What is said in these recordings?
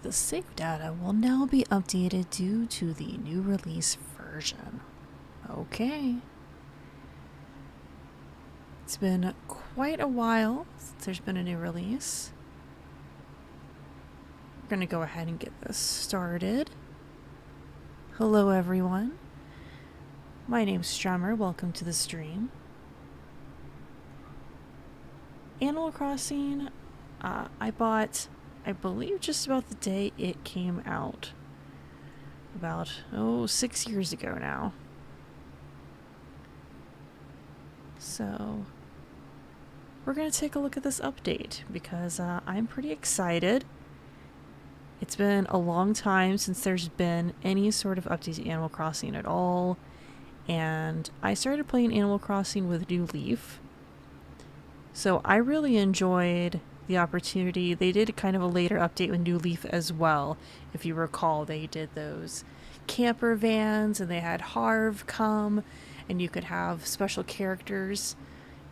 The save data will now be updated due to the new release version. Okay. It's been quite a while since there's been a new release. We're going to go ahead and get this started. Hello everyone. My name's Strummer. Welcome to the stream. Animal Crossing, I bought, I believe, just about the day it came out. About, 6 years ago now. So, we're going to take a look at this update because I'm pretty excited. It's been a long time since there's been any sort of update to Animal Crossing at all. And I started playing Animal Crossing with New Leaf. So I really enjoyed the opportunity. They did kind of a later update with New Leaf as well. If you recall, they did those camper vans and they had Harv come and you could have special characters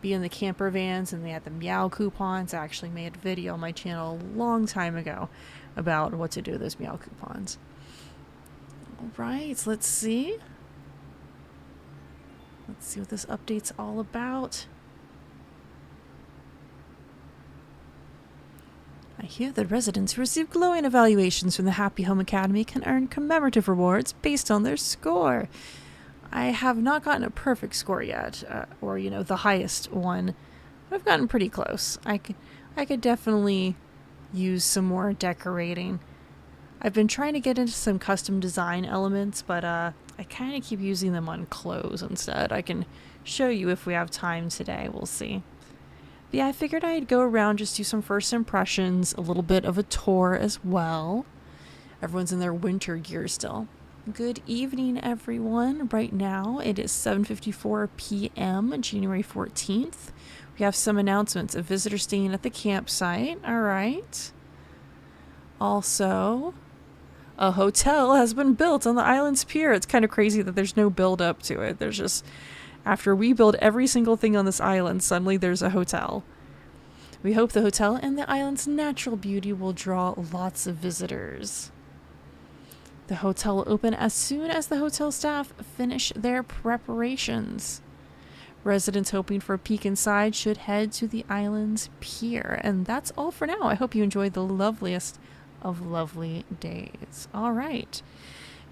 be in the camper vans, and they had the meow coupons. I actually made a video on my channel a long time ago about what to do with those meow coupons. Alright, let's see. Let's see what this update's all about. I hear that residents who receive glowing evaluations from the Happy Home Academy can earn commemorative rewards based on their score. I have not gotten a perfect score yet, or, the highest one. I've gotten pretty close. I could definitely use some more decorating. I've been trying to get into some custom design elements, but I kind of keep using them on clothes instead. I can show you if we have time today. We'll see. But yeah, I figured I'd go around, just do some first impressions, a little bit of a tour as well. Everyone's in their winter gear still. Good evening, everyone. Right now, it is 7:54 p.m., January 14th. We have some announcements. A visitor staying at the campsite. All right. Also, a hotel has been built on the island's pier. It's kind of crazy that there's no build up to it. There's just, after we build every single thing on this island, suddenly there's a hotel. We hope the hotel and the island's natural beauty will draw lots of visitors. The hotel will open as soon as the hotel staff finish their preparations. Residents hoping for a peek inside should head to the island's pier. And that's all for now. I hope you enjoyed the loveliest of lovely days. All right.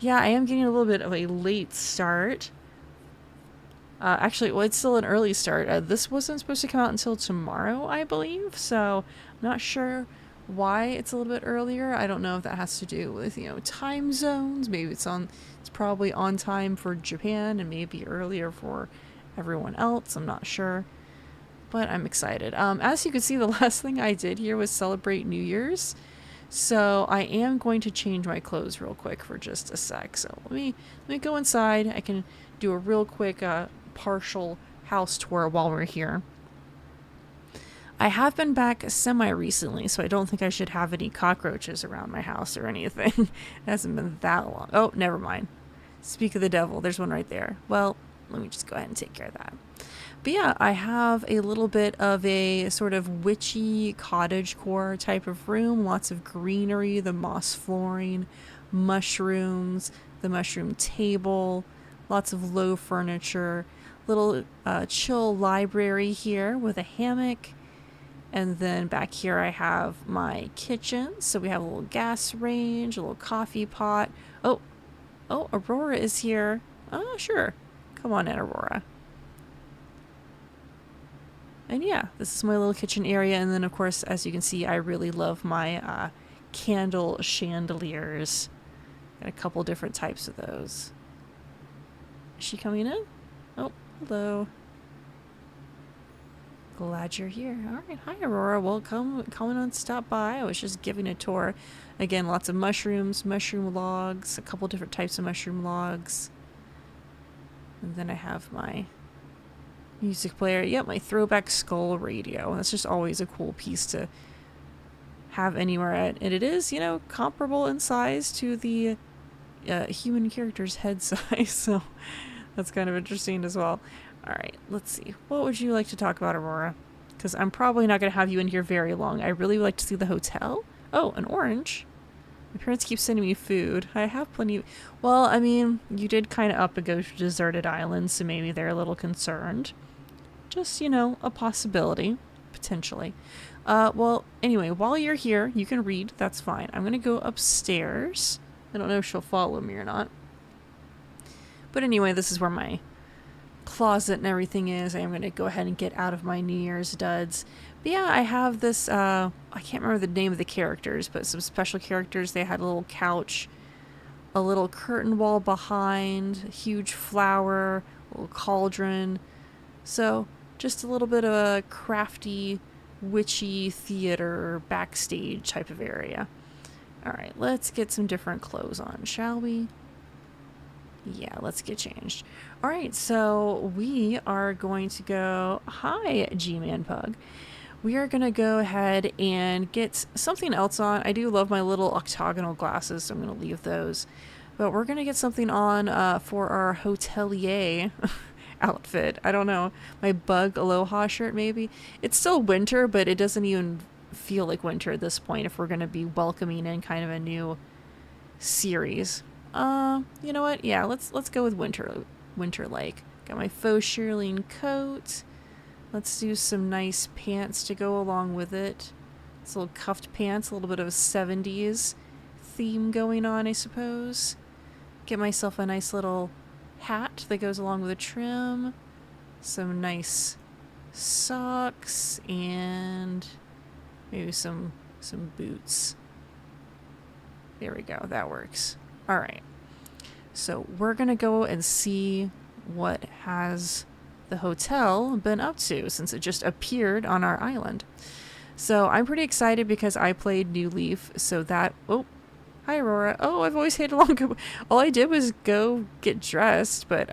Yeah, I am getting a little bit of a late start. Actually, it's still an early start. This wasn't supposed to come out until tomorrow, I believe. So I'm not sure why it's a little bit earlier. I don't know if that has to do with, time zones. Maybe it's probably on time for Japan and maybe earlier for everyone else. I'm not sure. But I'm excited. As you can see, the last thing I did here was celebrate New Year's. So I am going to change my clothes real quick for just a sec. So let me go inside. I can do a real quick partial house tour while we're here. I have been back semi-recently, so I don't think I should have any cockroaches around my house or anything. It hasn't been that long. Oh, never mind. Speak of the devil, there's one right there. Well, let me just go ahead and take care of that. But yeah, I have a little bit of a sort of witchy cottagecore type of room. Lots of greenery, the moss flooring, mushrooms, the mushroom table, lots of low furniture, little chill library here with a hammock. And then back here I have my kitchen. So we have a little gas range, a little coffee pot. Oh, Aurora is here. Oh, sure. Come on in, Aurora. And yeah, this is my little kitchen area. And then, of course, as you can see, I really love my candle chandeliers. Got a couple different types of those. Is she coming in? Oh, hello. Glad you're here. All right. Hi, Aurora. Well, come on, stop by. I was just giving a tour. Again, lots of mushrooms, mushroom logs, a couple different types of mushroom logs. And then I have my music player. Yep, my throwback skull radio. That's just always a cool piece to have anywhere at. And it is, comparable in size to the human character's head size. So that's kind of interesting as well. All right, let's see. What would you like to talk about, Aurora? Because I'm probably not going to have you in here very long. I really would like to see the hotel. Oh, an orange. My parents keep sending me food. I have plenty of... Well, I mean, you did kind of up and go to deserted islands, so maybe they're a little concerned. Just, you know, a possibility. Potentially. Well, anyway, while you're here, you can read. That's fine. I'm going to go upstairs. I don't know if she'll follow me or not. But anyway, this is where my closet and everything is. I'm going to go ahead and get out of my New Year's duds. But yeah, I have this, I can't remember the name of the characters, but some special characters. They had a little couch, a little curtain wall behind, a huge flower, a little cauldron. So just a little bit of a crafty, witchy theater backstage type of area. All right, let's get some different clothes on, shall we? Yeah, let's get changed. All right, so we are going to go... Hi, G-Man Pug. We are going to go ahead and get something else on. I do love my little octagonal glasses, so I'm going to leave those. But we're going to get something on for our hotelier outfit. I don't know. My Bug Aloha shirt, maybe. It's still winter, but it doesn't even feel like winter at this point if we're going to be welcoming in kind of a new series. You know what? Yeah, let's go with winter like. Got my faux shearling coat. Let's do some nice pants to go along with it. It's little cuffed pants, a little bit of a 70s theme going on, I suppose. Get myself a nice little hat that goes along with the trim. Some nice socks and maybe some boots. There we go. That works. All right, so we're going to go and see what has the hotel been up to since it just appeared on our island. So I'm pretty excited because I played New Leaf, so that... Oh, hi, Aurora. Oh, I've always hated long... All I did was go get dressed, but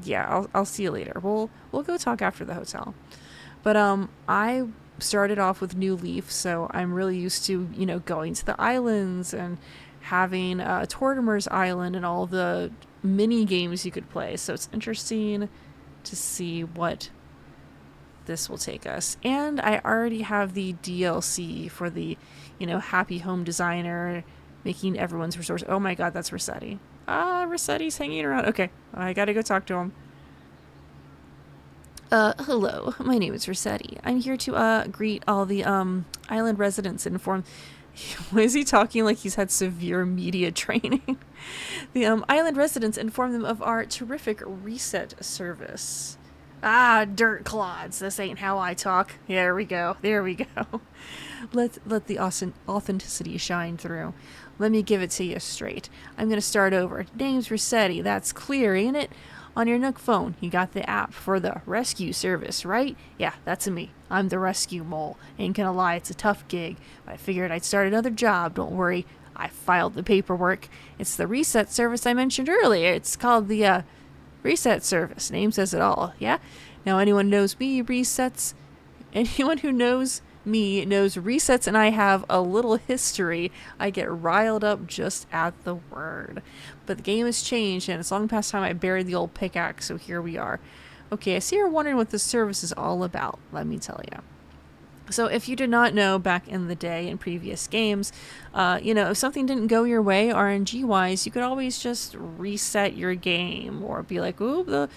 yeah, I'll see you later. We'll go talk after the hotel. But I started off with New Leaf, so I'm really used to, you know, going to the islands and having Tortimer's Island and all the mini games you could play. So it's interesting to see what this will take us. And I already have the DLC for the, you know, happy home designer, making everyone's resource. Oh my god, that's Rossetti. Rossetti's hanging around. Okay, I gotta go talk to him. Hello, my name is Rossetti. I'm here to greet all the island residents and inform... Why is he talking like he's had severe media training? The island residents inform them of our terrific reset service. Ah, dirt clods. This ain't how I talk. There we go. There we go. Let the authenticity shine through. Let me give it to you straight. I'm going to start over. Name's Rossetti. That's clear, ain't it? On your Nook phone, you got the app for the rescue service, right? Yeah, that's me. I'm the rescue mole. Ain't gonna lie, it's a tough gig. I figured I'd start another job, don't worry. I filed the paperwork. It's the reset service I mentioned earlier. It's called the, reset service. Name says it all, yeah? Now anyone knows me resets... Anyone who knows me knows resets, and I have a little history. I get riled up just at the word. But the game has changed, and it's long past time I buried the old pickaxe, so here we are. Okay, I see you're wondering what this service is all about. Let me tell you. So if you did not know, back in the day in previous games, you know, if something didn't go your way RNG-wise, you could always just reset your game or be like, oh,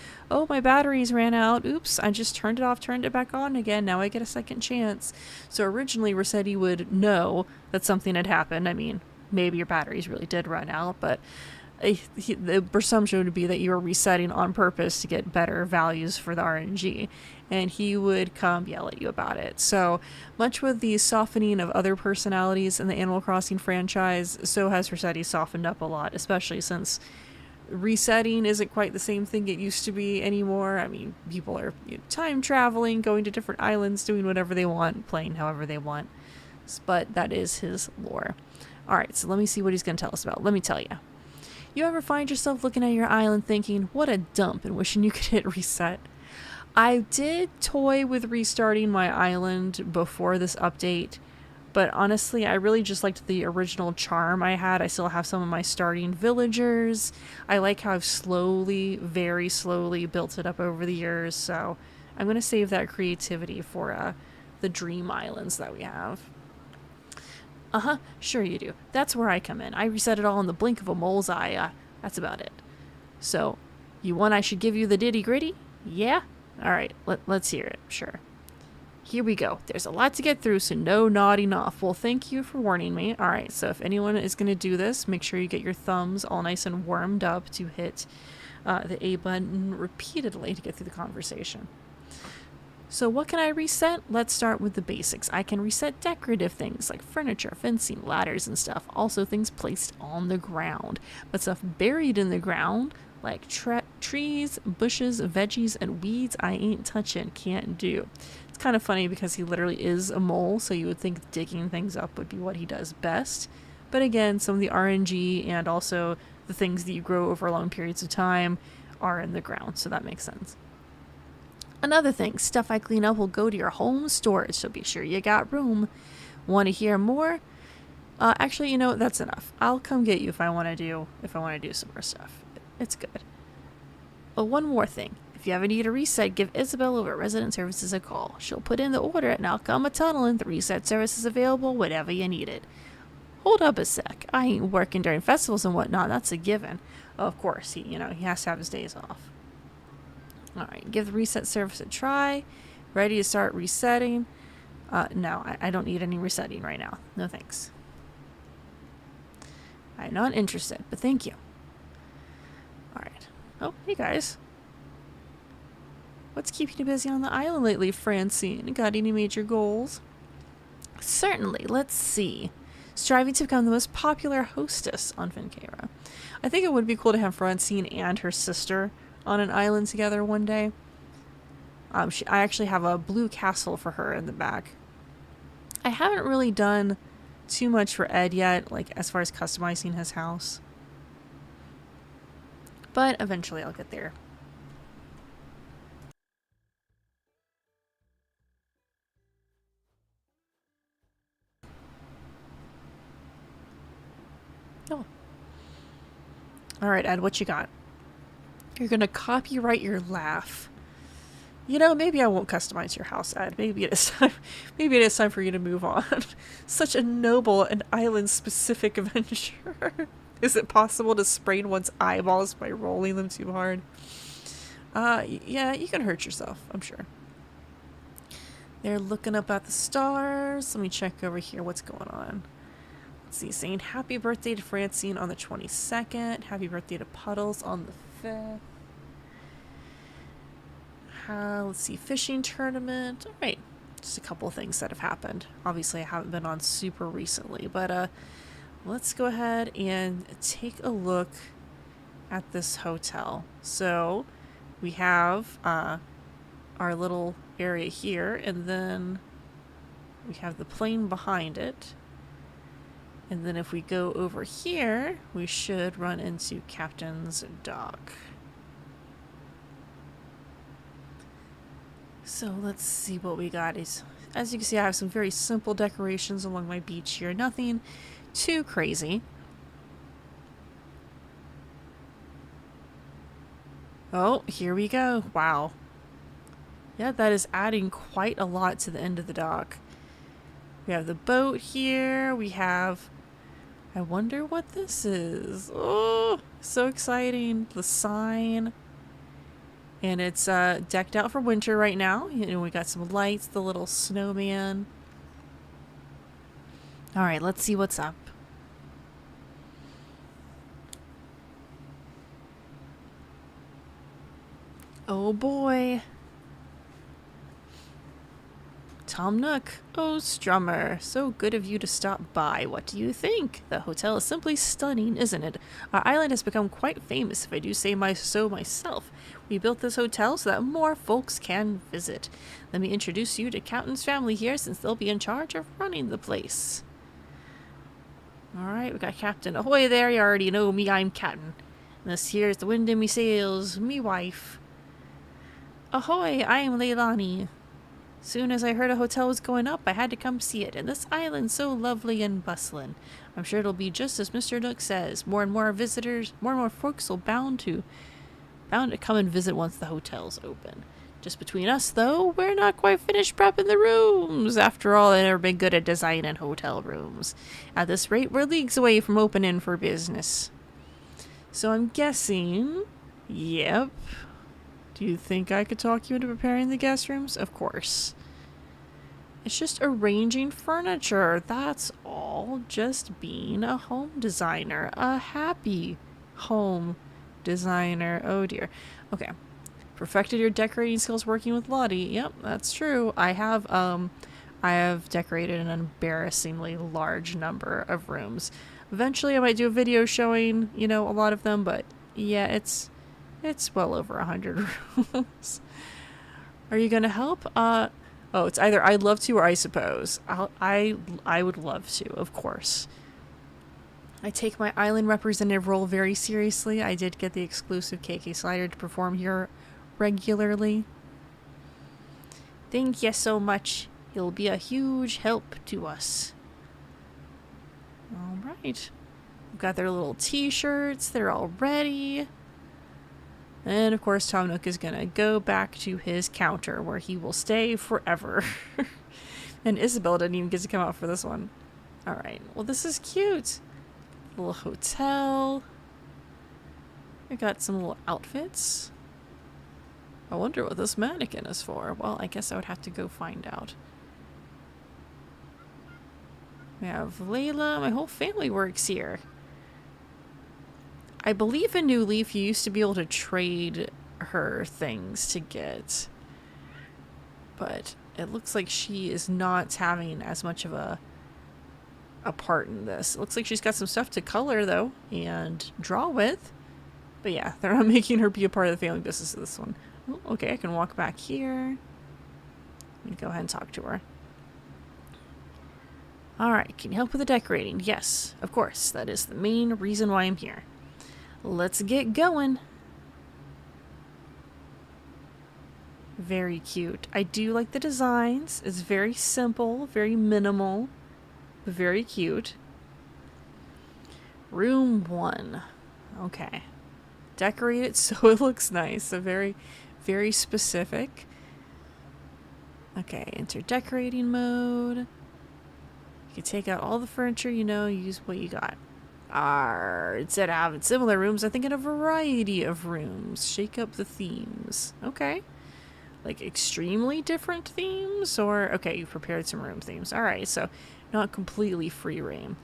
my batteries ran out. Oops, I just turned it off, turned it back on again. Now I get a second chance. So originally, Rossetti would know that something had happened. I mean, maybe your batteries really did run out, but the presumption would be that you were resetting on purpose to get better values for the RNG, and he would come yell at you about it. So much with the softening of other personalities in the Animal Crossing franchise, so has Rossetti softened up a lot, especially since resetting isn't quite the same thing it used to be anymore. I mean, people are time traveling, going to different islands, doing whatever they want, playing however they want, but that is his lore. Alright, so let me see what he's going to tell us about. Let me tell you. You ever find yourself looking at your island thinking, what a dump, and wishing you could hit reset? I did toy with restarting my island before this update, but honestly, I really just liked the original charm I had. I still have some of my starting villagers. I like how I've slowly, very slowly built it up over the years, so I'm going to save that creativity for the dream islands that we have. Uh-huh, sure you do. That's where I come in. I reset it all in the blink of a mole's eye. That's about it. So, you want I should give you the ditty gritty? Yeah? Alright, let's hear it. Sure. Here we go. There's a lot to get through, so no nodding off. Well, thank you for warning me. Alright, so if anyone is going to do this, make sure you get your thumbs all nice and warmed up to hit the A button repeatedly to get through the conversation. So what can I reset? Let's start with the basics. I can reset decorative things like furniture, fencing, ladders, and stuff. Also things placed on the ground. But stuff buried in the ground, like trees, bushes, veggies, and weeds, I ain't touching, can't do. It's kind of funny because he literally is a mole, so you would think digging things up would be what he does best. But again, some of the RNG and also the things that you grow over long periods of time are in the ground, so that makes sense. Another thing, stuff I clean up will go to your home storage, so be sure you got room. Want to hear more? Actually, you know, that's enough. I'll come get you if I want to do some more stuff. It's good. Oh, one more thing. If you ever need a reset, give Isabel over at Resident Services a call. She'll put in the order and I'll come a tunneling. The reset service is available whenever you need it. Hold up a sec. I ain't working during festivals and whatnot. That's a given. Of course, he has to have his days off. Alright, give the reset service a try. Ready to start resetting. No, I don't need any resetting right now. No thanks. I'm not interested, but thank you. Alright. Oh, hey guys. What's keeping you busy on the island lately, Francine? Got any major goals? Certainly. Let's see. Striving to become the most popular hostess on Fincayra. I think it would be cool to have Francine and her sister on an island together one day. I actually have a blue castle for her in the back. I haven't really done too much for Ed yet, like as far as customizing his house. But eventually I'll get there. Oh. Alright, Ed, what you got? You're gonna copyright your laugh. You know, maybe I won't customize your house, Ed. Maybe it is time. Maybe it is time for you to move on. Such a noble and island-specific adventure. Is it possible to sprain one's eyeballs by rolling them too hard? Yeah, you can hurt yourself, I'm sure. They're looking up at the stars. Let me check over here what's going on. Let's see, saying happy birthday to Francine on the 22nd. Happy birthday to Puddles on the 5th. Let's see, fishing tournament. Alright, just a couple of things that have happened. Obviously, I haven't been on super recently, but let's go ahead and take a look at this hotel. So, we have our little area here, and then we have the plane behind it. And then if we go over here, we should run into Captain's Dock. So let's see what we got. As you can see, I have some very simple decorations along my beach here. Nothing too crazy. Oh, here we go. Wow. Yeah, that is adding quite a lot to the end of the dock. We have the boat here. We have... I wonder what this is. Oh, so exciting. The sign. And it's decked out for winter right now. You know, we got some lights, the little snowman. Alright, let's see what's up. Oh boy. Tom Nook. Oh, Strummer. So good of you to stop by. What do you think? The hotel is simply stunning, isn't it? Our island has become quite famous, if I do say so myself. We built this hotel so that more folks can visit. Let me introduce you to Captain's family here, since they'll be in charge of running the place. Alright, we got Captain. Ahoy there, you already know me, I'm Captain. And this here's the wind in me sails, me wife. Ahoy, I'm Leilani. Soon as I heard a hotel was going up, I had to come see it, and this island's so lovely and bustling. I'm sure it'll be just as Mr. Nook says. More and more visitors, more and more folks will bound to come and visit once the hotel's open. Just between us, though, we're not quite finished prepping the rooms. After all, I've never been good at designing hotel rooms. At this rate, we're leagues away from opening for business. So I'm guessing... Yep. Do you think I could talk you into preparing the guest rooms? Of course. It's just arranging furniture. That's all. Just being a home designer. A happy home designer. Oh dear. Okay. Perfected your decorating skills working with Lottie. Yep, that's true. I have decorated an embarrassingly large number of rooms. Eventually I might do a video showing, you know, a lot of them, but yeah, it's well over 100 rooms. Are you gonna help? Oh, it's either I'd love to or I suppose. I would love to, of course. I take my island representative role very seriously. I did get the exclusive KK slider to perform here regularly. Thank you so much. You'll be a huge help to us. All right. We've got their little t-shirts. They're all ready. And of course, Tom Nook is gonna go back to his counter where he will stay forever. And Isabel didn't even get to come out for this one. All right. Well, this is cute. Little hotel. I got some little outfits. I wonder what this mannequin is for. Well, I guess I would have to go find out. We have Layla. My whole family works here. I believe in New Leaf you used to be able to trade her things to get. But it looks like she is not having as much of a part in this. It looks like she's got some stuff to color, though, and draw with. But yeah, they're not making her be a part of the family business of this one. Oh, okay, I can walk back here. Let me go ahead and talk to her. Alright, can you help with the decorating? Yes, of course. That is the main reason why I'm here. Let's get going. Very cute. I do like the designs. It's very simple, very minimal, but very cute. Room 1. Okay. Decorate it so it looks nice. So very, very specific. Okay, enter decorating mode. You can take out all the furniture, you know, use what you got. Instead of having similar rooms, I think in a variety of rooms. Shake up the themes. Okay. Like extremely different themes? Or, okay, you've prepared some room themes. Alright, so not completely free reign.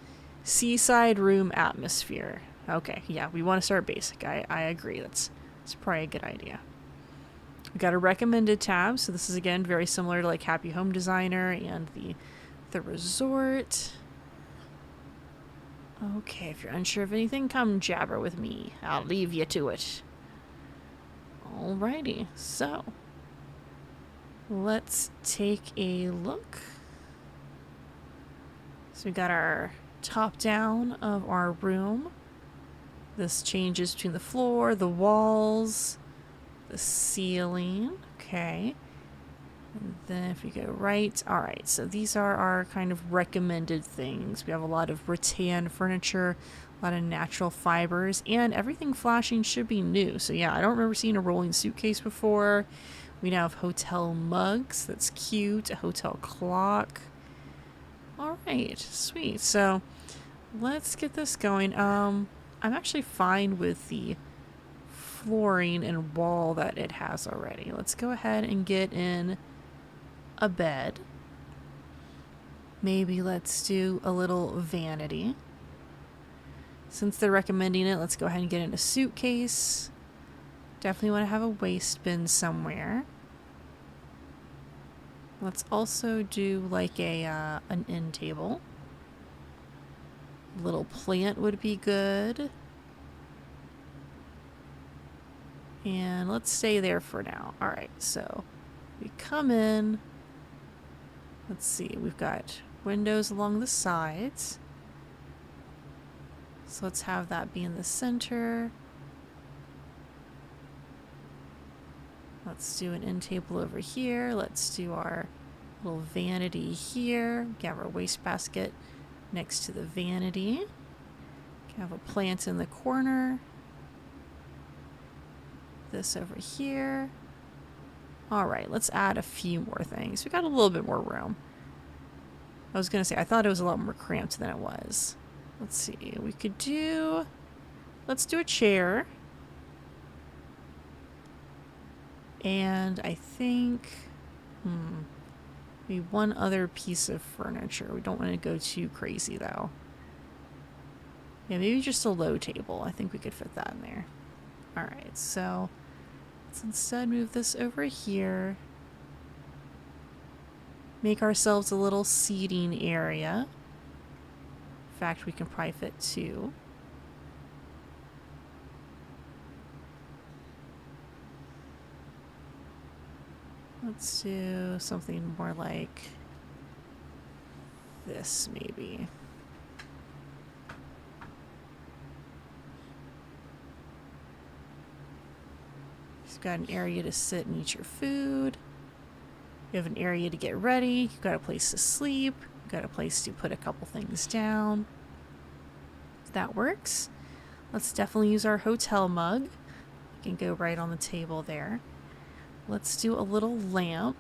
Seaside room atmosphere. Okay, yeah, we want to start basic. I agree. That's probably a good idea. We got a recommended tab, so this is again very similar to like Happy Home Designer and the resort. Okay, if you're unsure of anything, come jabber with me. I'll leave you to it. Alrighty, so let's take a look. So we got our top down of our room. This changes between the floor, the walls, the ceiling. Okay. And then if we go right, alright, so these are our kind of recommended things. We have a lot of rattan furniture, a lot of natural fibers, and everything flashing should be new. So yeah, I don't remember seeing a rolling suitcase before. We now have hotel mugs. That's cute. A hotel clock. Alright, sweet. So let's get this going. I'm actually fine with the flooring and wall that it has already. Let's go ahead and get in a bed. Maybe let's do a little vanity. Since they're recommending it, let's go ahead and get in a suitcase. Definitely want to have a waste bin somewhere. Let's also do like an end table. A little plant would be good. And let's stay there for now. Alright, so we come in. Let's see, we've got windows along the sides. So let's have that be in the center. Let's do an end table over here. Let's do our little vanity here. We can have our wastebasket next to the vanity. We can have a plant in the corner. This over here. All right, let's add a few more things. We got a little bit more room. I was going to say, I thought it was a lot more cramped than it was. Let's see, we could do... Let's do a chair. And I think... maybe one other piece of furniture. We don't want to go too crazy, though. Yeah, maybe just a low table. I think we could fit that in there. Alright, so... let's instead move this over here. Make ourselves a little seating area. In fact, we can probably fit two. Let's do something more like this, maybe. You've got an area to sit and eat your food. You have an area to get ready. You've got a place to sleep. You've got a place to put a couple things down. That works. Let's definitely use our hotel mug. You can go right on the table there. Let's do a little lamp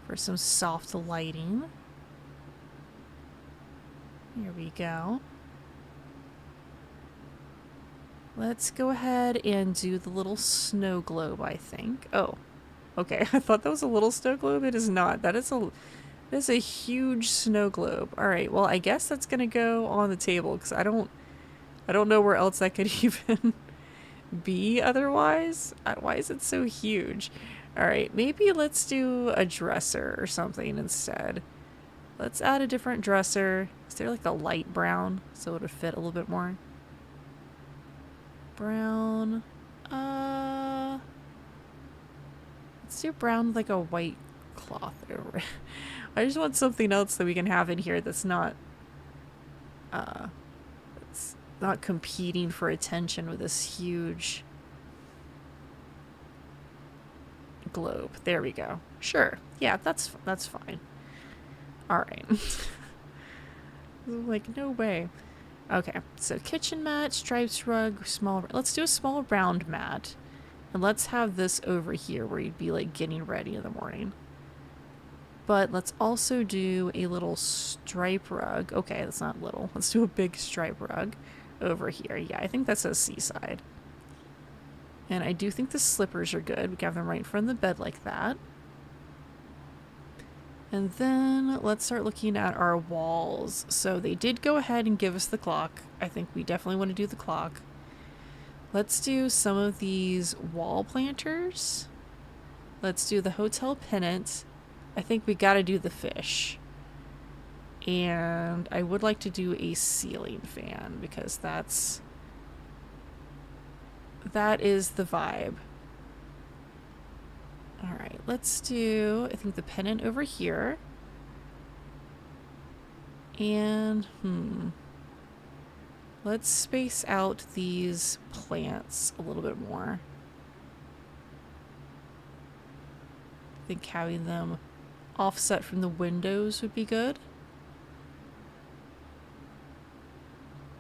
for some soft lighting. Here we go. Let's go ahead and do the little snow globe, I think. Oh, okay. I thought that was a little snow globe. It is not. That is a huge snow globe. All right. Well, I guess that's gonna go on the table because I don't know where else that could even be otherwise. Why is it so huge? All right. Maybe let's do a dresser or something instead. Let's add a different dresser. Is there like a light brown so it would fit a little bit more? Brown. Let's do brown with like a white cloth over it. I just want something else that we can have in here that's not competing for attention with this huge globe. There we go. Sure. Yeah, that's fine. All right. Like, no way. Okay, so kitchen mat, stripes rug, small... Let's do a small round mat. And let's have this over here where you'd be, like, getting ready in the morning. But let's also do a little stripe rug. Okay, that's not little. Let's do a big stripe rug over here. Yeah, I think that's a seaside. And I do think the slippers are good. We can have them right in front of the bed like that. And then let's start looking at our walls. So they did go ahead and give us the clock. I think we definitely want to do the clock. Let's do some of these wall planters. Let's do the hotel pennant. I think we got to do the fish. And I would like to do a ceiling fan because that is the vibe. All right, let's do, I think, the pennant over here. And, let's space out these plants a little bit more. I think having them offset from the windows would be good.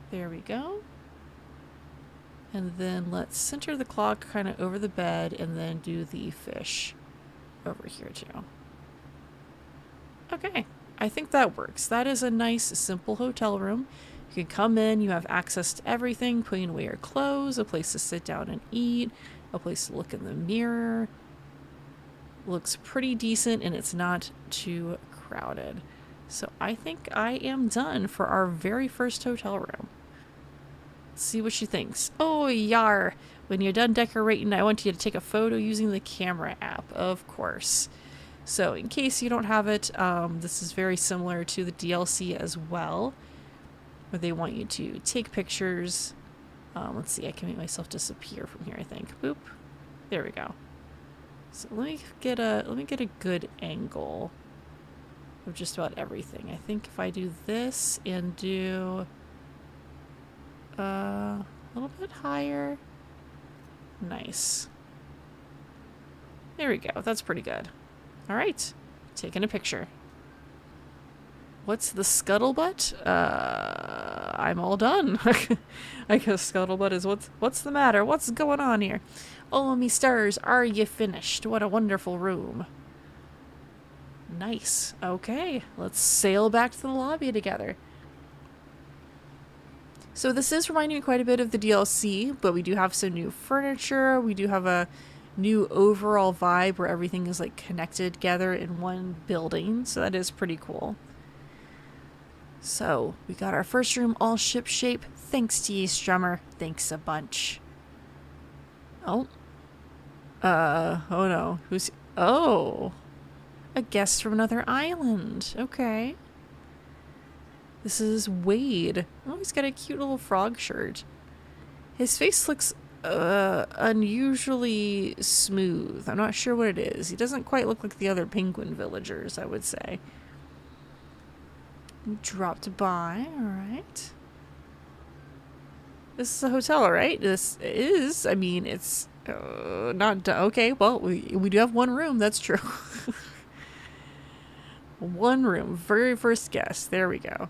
There we go. And then let's center the clock kind of over the bed and then do the fish over here too. Okay, I think that works. That is a nice, simple hotel room. You can come in, you have access to everything, putting away your clothes, a place to sit down and eat, a place to look in the mirror. Looks pretty decent and it's not too crowded. So I think I am done for our very first hotel room. See what she thinks. Oh, yar. When you're done decorating, I want you to take a photo using the camera app, of course. So in case you don't have it, this is very similar to the DLC as well, where they want you to take pictures. Let's see, I can make myself disappear from here, I think. Boop. There we go. So let me get a good angle of just about everything. I think if I do this and do a little bit higher. Nice. There we go. That's pretty good. All right. Taking a picture. What's the scuttlebutt? I'm all done. I guess scuttlebutt is what's the matter? What's going on here? Oh, me stars, are you finished? What a wonderful room. Nice. Okay, let's sail back to the lobby together. So this is reminding me quite a bit of the DLC, but we do have some new furniture. We do have a new overall vibe where everything is like connected together in one building. So that is pretty cool. So we got our first room all ship shape. Thanks to you, Strummer. Thanks a bunch. Oh. Oh no. Who's... Oh. A guest from another island. Okay. This is Wade. Oh, he's got a cute little frog shirt. His face looks unusually smooth. I'm not sure what it is. He doesn't quite look like the other penguin villagers, I would say. Dropped by. Alright. This is a hotel, right? This is, I mean, it's not... Okay, well, we do have one room. That's true. One room. Very first guest. There we go.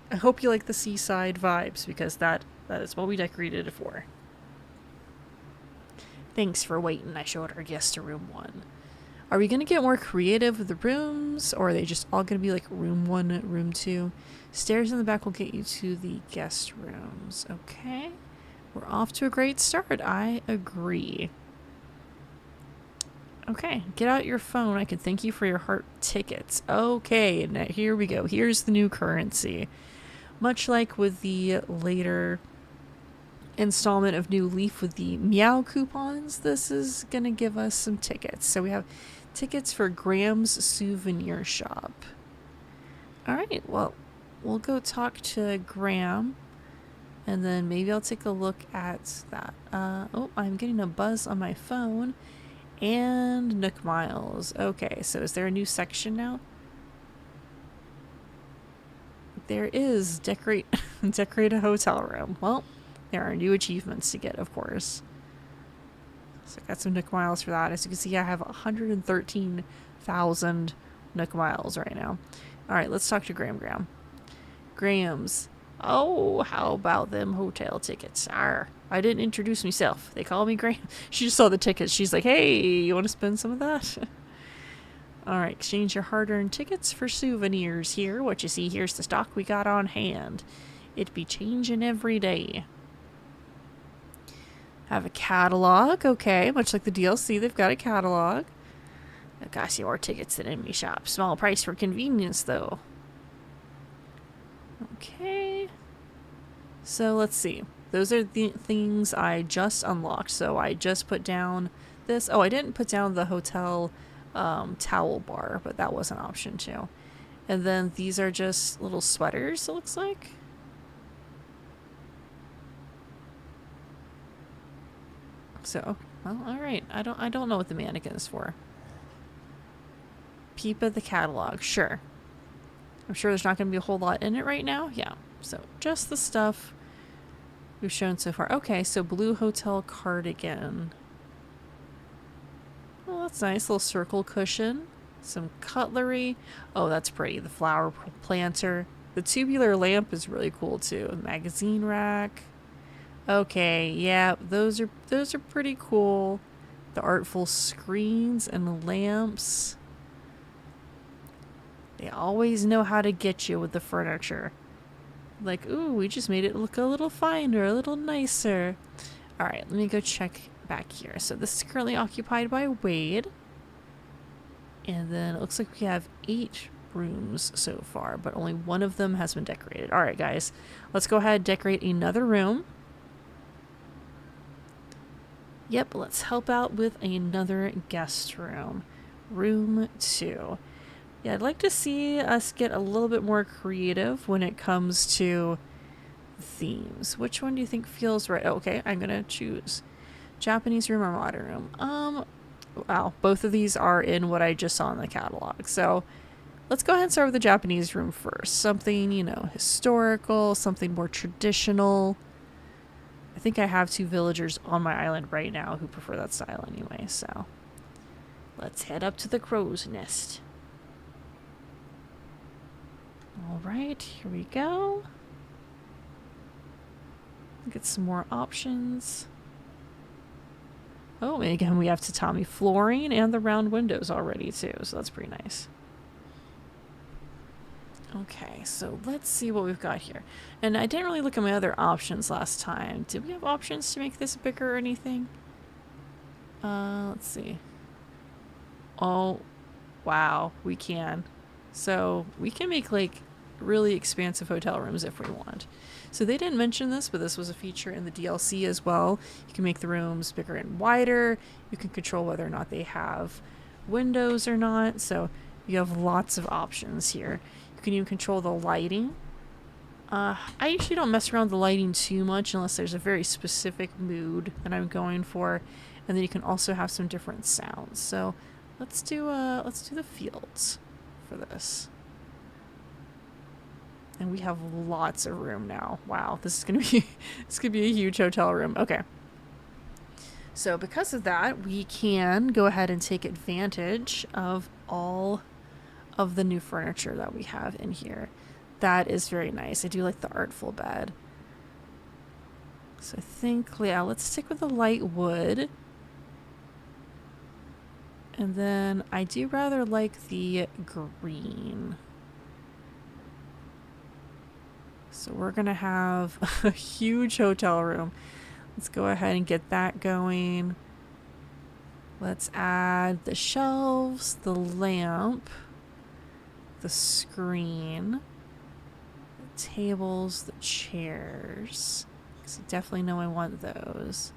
I hope you like the seaside vibes, because that is what we decorated it for. Thanks for waiting. I showed our guests to room 1. Are we going to get more creative with the rooms, or are they just all going to be like room 1, room 2? Stairs in the back will get you to the guest rooms. Okay. We're off to a great start. I agree. Okay, get out your phone. I can thank you for your heart tickets. Okay, now here we go. Here's the new currency. Much like with the later installment of New Leaf with the Meow coupons, this is going to give us some tickets. So we have tickets for Graham's Souvenir Shop. Alright, well, we'll go talk to Graham, and then maybe I'll take a look at that. Oh, I'm getting a buzz on my phone. And Nook Miles. Okay, so is there a new section now? There is. Decorate a hotel room. Well, there are new achievements to get, of course. So I got some Nook Miles for that. As you can see, I have 113,000 Nook Miles right now. Alright, let's talk to Graham. Graham's. Oh, how about them hotel tickets? Arr, I didn't introduce myself. They call me Graham. She just saw the tickets. She's like, hey, you want to spend some of that? Alright, exchange your hard-earned tickets for souvenirs here. What you see here's the stock we got on hand. It be changing every day. Have a catalog. Okay, much like the DLC, they've got a catalog. I've got some more tickets than in me shop. Small price for convenience, though. Okay. So let's see. Those are the things I just unlocked. So I just put down this. Oh, I didn't put down the hotel towel bar, but that was an option too. And then these are just little sweaters, it looks like. So, well, alright. I don't know what the mannequin is for. Peep at the catalog, sure. I'm sure there's not going to be a whole lot in it right now. Yeah, so just the stuff we've shown so far. Okay, so blue hotel cardigan. Oh, that's nice. Little circle cushion. Some cutlery. Oh, that's pretty. The flower planter. The tubular lamp is really cool too. A magazine rack. Okay, yeah, those are pretty cool. The artful screens and lamps. They always know how to get you with the furniture. Like, ooh, we just made it look a little finer, a little nicer. Alright, let me go check back here. So this is currently occupied by Wade. And then it looks like we have 8 rooms so far, but only one of them has been decorated. Alright, guys, let's go ahead and decorate another room. Yep, let's help out with another guest room. Room 2. Yeah, I'd like to see us get a little bit more creative when it comes to themes. Which one do you think feels right? Oh, okay, I'm gonna choose Japanese room or modern room. Wow, both of these are in what I just saw in the catalog. So let's go ahead and start with the Japanese room first. Something, you know, historical, something more traditional. I think I have 2 villagers on my island right now who prefer that style anyway, so let's head up to the crow's nest. All right, here we go. Get some more options. Oh, and again, we have tatami flooring and the round windows already too, so that's pretty nice. Okay, so let's see what we've got here. And I didn't really look at my other options last time. Did we have options to make this bigger or anything? Let's see. Oh, wow, we can. So we can make like really expansive hotel rooms if we want. So they didn't mention this, but this was a feature in the DLC as well. You can make the rooms bigger and wider. You can control whether or not they have windows or not. So you have lots of options here. You can even control the lighting. I usually don't mess around with the lighting too much unless there's a very specific mood that I'm going for. And then you can also have some different sounds. So let's do the fields for this. And we have lots of room now. Wow, this is gonna be a huge hotel room. Okay. So because of that, we can go ahead and take advantage of all of the new furniture that we have in here. That is very nice. I do like the artful bed. So I think, yeah, let's stick with the light wood. And then I do rather like the green. So we're going to have a huge hotel room. Let's go ahead and get that going. Let's add the shelves, the lamp, the screen, the tables, the chairs. So definitely know I want those.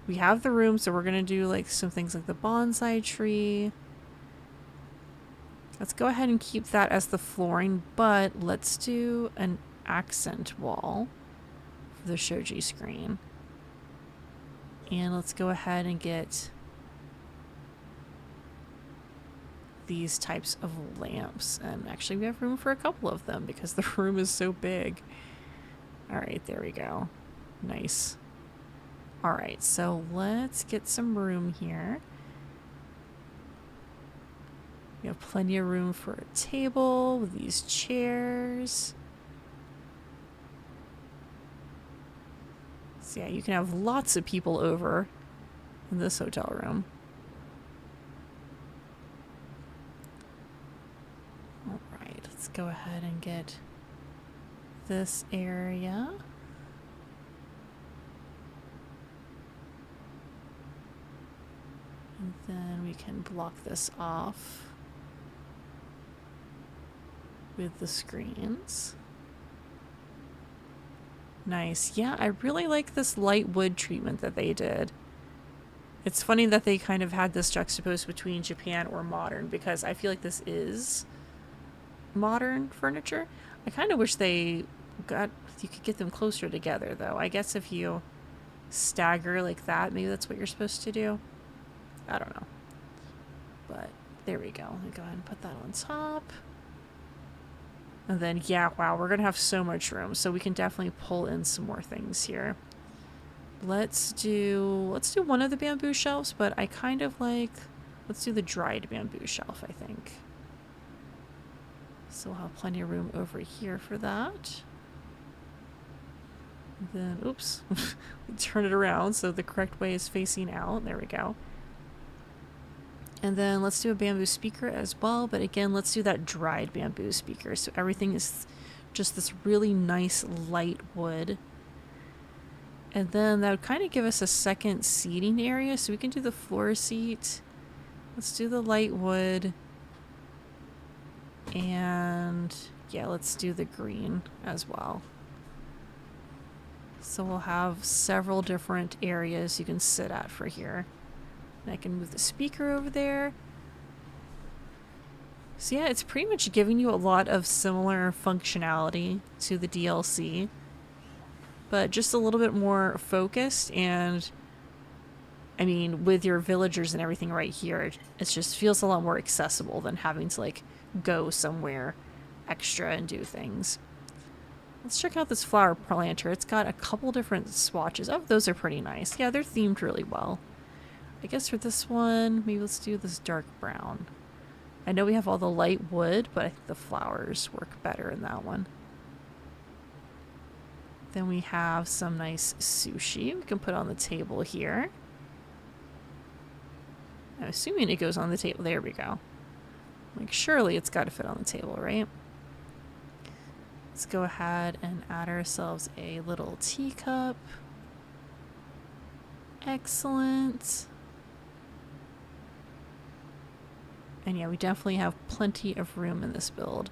We have the room, so we're going to do like some things like the bonsai tree. Let's go ahead and keep that as the flooring, but let's do an accent wall for the shoji screen. And let's go ahead and get these types of lamps. And actually we have room for a couple of them because the room is so big. All right, there we go. Nice. All right, so let's get some room here. We have plenty of room for a table with these chairs. So yeah, you can have lots of people over in this hotel room. All right, let's go ahead and get this area. And then we can block this off with the screens. Nice. Yeah, I really like this light wood treatment that they did. It's funny that they kind of had this juxtaposed between Japan or modern, because I feel like this is modern furniture. I kind of wish you could get them closer together though. I guess if you stagger like that, maybe that's what you're supposed to do. I don't know. But there we go. Let me go ahead and put that on top. And then, yeah, wow, we're going to have so much room. So we can definitely pull in some more things here. Let's do one of the bamboo shelves, but I kind of like, let's do the dried bamboo shelf, I think. So we'll have plenty of room over here for that. And then, oops, turn it around so the correct way is facing out. There we go. And then let's do a bamboo speaker as well. But again, let's do that dried bamboo speaker. So everything is just this really nice light wood. And then that would kind of give us a second seating area. So we can do the floor seat. Let's do the light wood. And yeah, let's do the green as well. So we'll have several different areas you can sit at for here. And I can move the speaker over there. So yeah, it's pretty much giving you a lot of similar functionality to the DLC, but just a little bit more focused. And I mean, with your villagers and everything right here, it just feels a lot more accessible than having to like go somewhere extra and do things. Let's check out this flower planter. It's got a couple different swatches. Oh, those are pretty nice. Yeah, they're themed really well. I guess for this one, maybe let's do this dark brown. I know we have all the light wood, but I think the flowers work better in that one. Then we have some nice sushi we can put on the table here. I'm assuming it goes on the table. There we go. Like, surely it's got to fit on the table, right? Let's go ahead and add ourselves a little teacup. Excellent. And yeah, we definitely have plenty of room in this build.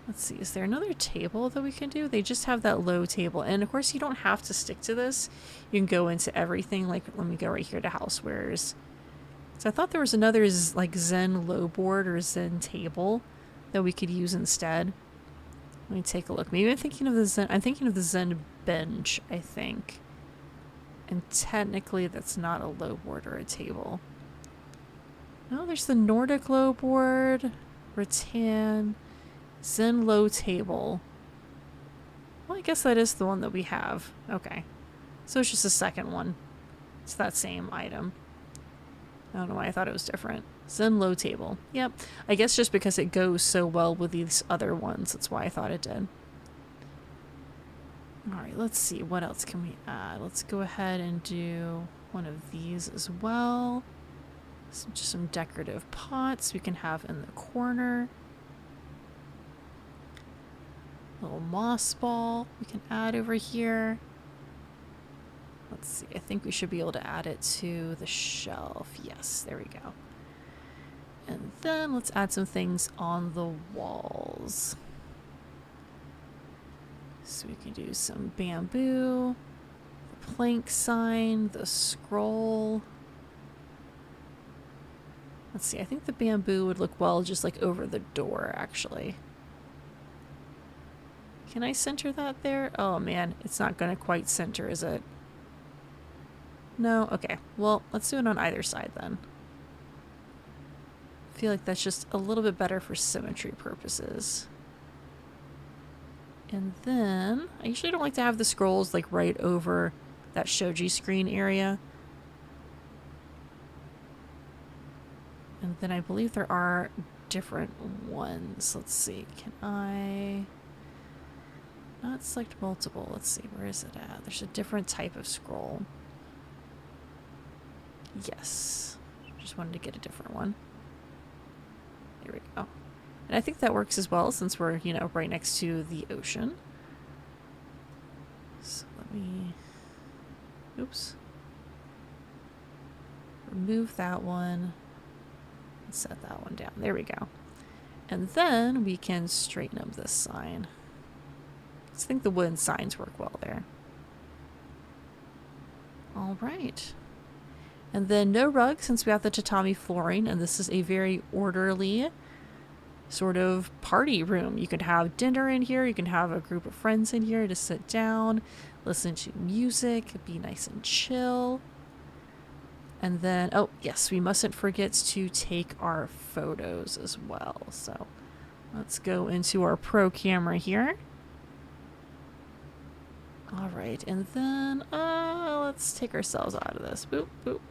Let's see, is there another table that we can do? They just have that low table. And of course, you don't have to stick to this. You can go into everything. Like, let me go right here to housewares. So I thought there was another like Zen low board or Zen table that we could use instead. Let me take a look. Maybe I'm thinking of the Zen bench, I think. And technically that's not a low board or a table. No, there's the Nordic low board, rattan, Zen low table. Well, I guess that is the one that we have. Okay. So it's just a second one. It's that same item. I don't know why I thought it was different. Zen low table. Yep. I guess just because it goes so well with these other ones. That's why I thought it did. Alright, let's see. What else can we add? Let's go ahead and do one of these as well. Just some decorative pots we can have in the corner. A little moss ball we can add over here. Let's see. I think we should be able to add it to the shelf. Yes, there we go. And then let's add some things on the walls. So we can do some bamboo, the plank sign, the scroll. Let's see, I think the bamboo would look well just like over the door, actually. Can I center that there? Oh man, it's not gonna quite center, is it? No? Okay, well, let's do it on either side then. I feel like that's just a little bit better for symmetry purposes. And then, I usually don't like to have the scrolls like right over that shoji screen area. And then I believe there are different ones. Let's see, can I not select multiple? Let's see, where is it at? There's a different type of scroll. Yes, just wanted to get a different one. There we go. And I think that works as well since we're, you know, right next to the ocean. So let me, oops. Remove that one. And set that one down. There we go. And then we can straighten up this sign. I think the wooden signs work well there. All right. And then no rug since we have the tatami flooring, and this is a very orderly sort of party room. You can have dinner in here, you can have a group of friends in here to sit down, listen to music, be nice and chill. And then, oh yes, we mustn't forget to take our photos as well. So let's go into our pro camera here. All right, and then let's take ourselves out of this. Boop, boop.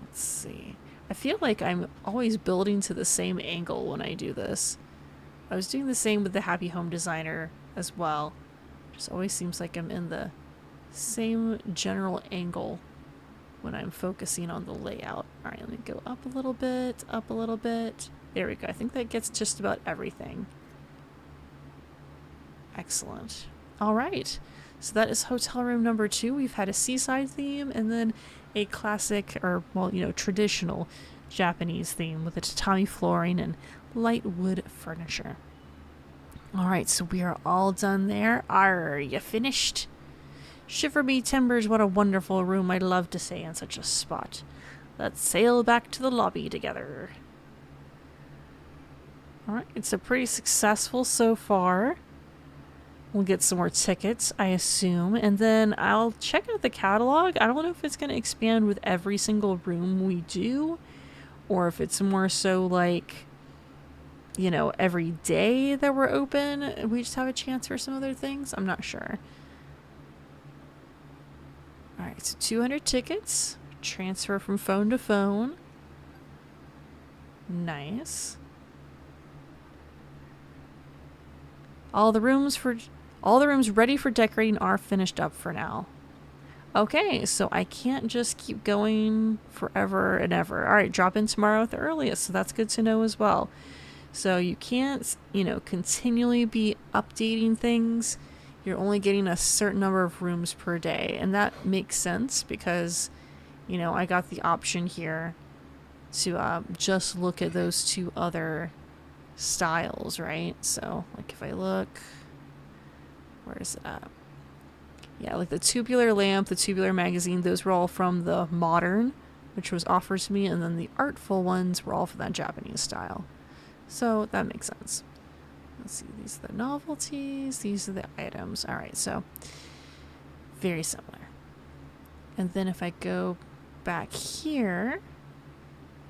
Let's see. I feel like I'm always building to the same angle when I do this. I was doing the same with the Happy Home Designer as well. Just always seems like I'm in the same general angle when I'm focusing on the layout. All right, let me go up a little bit, up a little bit. There we go. I think that gets just about everything. Excellent. All right. So that is hotel room number 2. We've had a seaside theme and then a classic, or well, you know, traditional Japanese theme with the tatami flooring and light wood furniture. All right, so we are all done there. Are you finished? Shiver me timbers, what a wonderful room. I'd love to stay in such a spot. Let's sail back to the lobby together. All right, it's a pretty successful so far. We'll get some more tickets, I assume, and then I'll check out the catalog. I don't know if it's going to expand with every single room we do, or if it's more so like, you know, every day that we're open, we just have a chance for some other things. I'm not sure. All right, so 200 tickets, transfer from phone to phone. Nice. All the rooms ready for decorating are finished up for now. Okay, so I can't just keep going forever and ever. All right, drop in tomorrow at the earliest, so that's good to know as well. So you can't, continually be updating things. You're only getting a certain number of rooms per day, and that makes sense because, I got the option here to just look at those two other styles, right? So, like if I look, where is it at? Yeah, like the tubular lamp, the tubular magazine, those were all from the modern, which was offered to me, and then the artful ones were all for that Japanese style. So that makes sense. Let's see, these are the novelties, these are the items. All right, so very similar. And then if I go back here,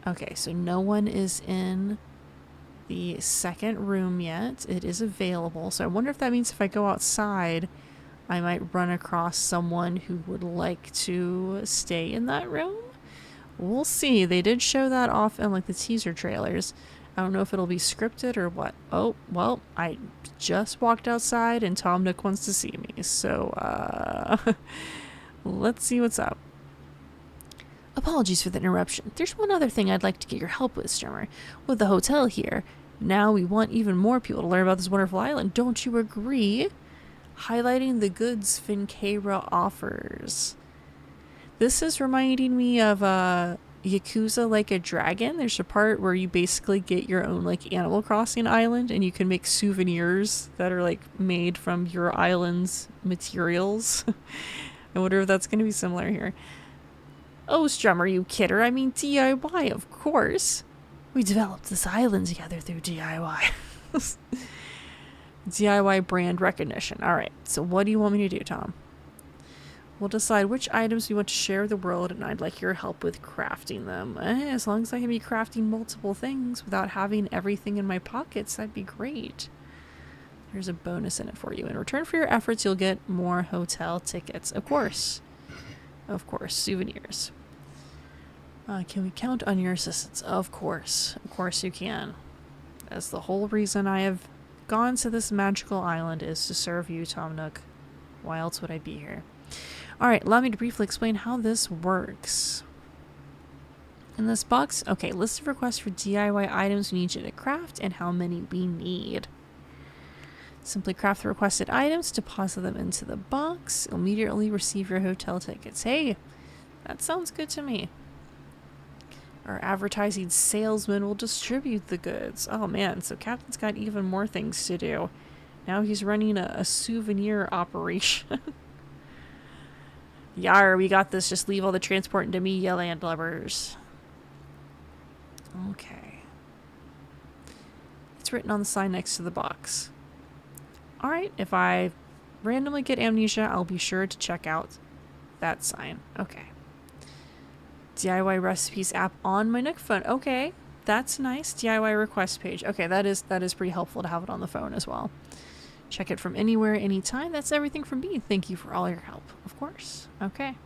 okay, so no one is in the second room yet. It is available. So I wonder if that means if I go outside, I might run across someone who would like to stay in that room. We'll see. They did show that off in like the teaser trailers. I don't know if it'll be scripted or what. Oh, well, I just walked outside and Tom Nook wants to see me. So, let's see what's up. Apologies for the interruption. There's one other thing I'd like to get your help with, Strimmer. With the hotel here, now we want even more people to learn about this wonderful island. Don't you agree? Highlighting the goods Fincayra offers. This is reminding me of Yakuza Like a Dragon. There's a part where you basically get your own like Animal Crossing island and you can make souvenirs that are like made from your island's materials. I wonder if that's going to be similar here. Oh, Strummer, you kidder. I mean DIY, of course. We developed this island together through DIY. DIY brand recognition. Alright, so what do you want me to do, Tom? We'll decide which items we want to share with the world, and I'd like your help with crafting them. As long as I can be crafting multiple things without having everything in my pockets, that'd be great. There's a bonus in it for you. In return for your efforts, you'll get more hotel tickets. Of course. Of course. Souvenirs. Can we count on your assistance? Of course. Of course you can. That's the whole reason I have gone to this magical island, is to serve you, Tom Nook. Why else would I be here? Alright, allow me to briefly explain how this works. In this box, okay, list of requests for DIY items we need you to craft and how many we need. Simply craft the requested items, deposit them into the box, immediately receive your hotel tickets. Hey, that sounds good to me. Our advertising salesman will distribute the goods. Oh man, so Captain's got even more things to do. Now he's running a souvenir operation. Yar, we got this. Just leave all the transport into me, ya landlubbers. Okay. It's written on the sign next to the box. Alright, if I randomly get amnesia, I'll be sure to check out that sign. Okay. DIY recipes app on my Nook phone. Okay, that's nice. DIY request page. Okay, that is pretty helpful to have it on the phone as well. Check it from anywhere, anytime. That's everything from me. Thank you for all your help. Of course. Okay.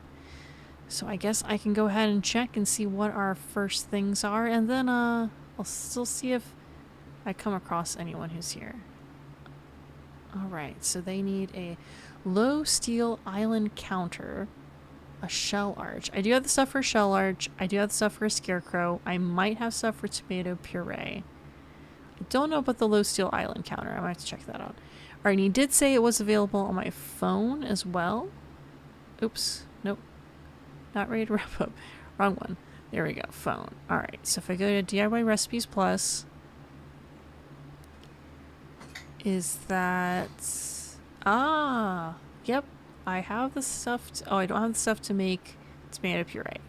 So I guess I can go ahead and check and see what our first things are, and then I'll still see if I come across anyone who's here. Alright, so they need a low steel island counter, a shell arch. I do have the stuff for a shell arch. I do have the stuff for a scarecrow. I might have stuff for tomato puree. I don't know about the low steel island counter. I might have to check that out. Alright, and he did say it was available on my phone as well. Oops. Nope. Not ready to wrap up. Wrong one. There we go. Phone. Alright, so if I go to DIY Recipes Plus, is that... Ah! Yep. I have the stuff to... Oh, I don't have the stuff to make tomato puree.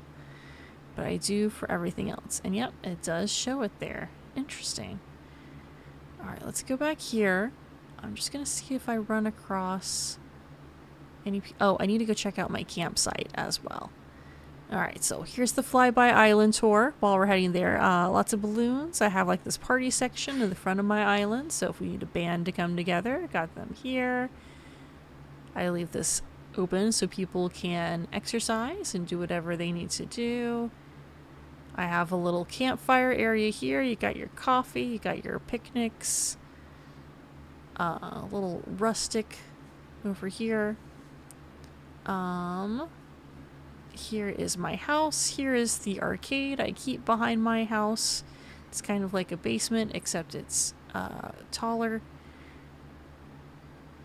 But I do for everything else. And yep, it does show it there. Interesting. Alright, let's go back here. I'm just going to see if I run across any... Oh, I need to go check out my campsite as well. Alright, so here's the Flyby Island tour while we're heading there. Lots of balloons. I have like this party section in the front of my island. So if we need a band to come together, got them here. I leave this open so people can exercise and do whatever they need to do. I have a little campfire area here. You got your coffee, you got your picnics. A little rustic over here. Here is my house. Here is the arcade I keep behind my house. It's kind of like a basement, except it's taller.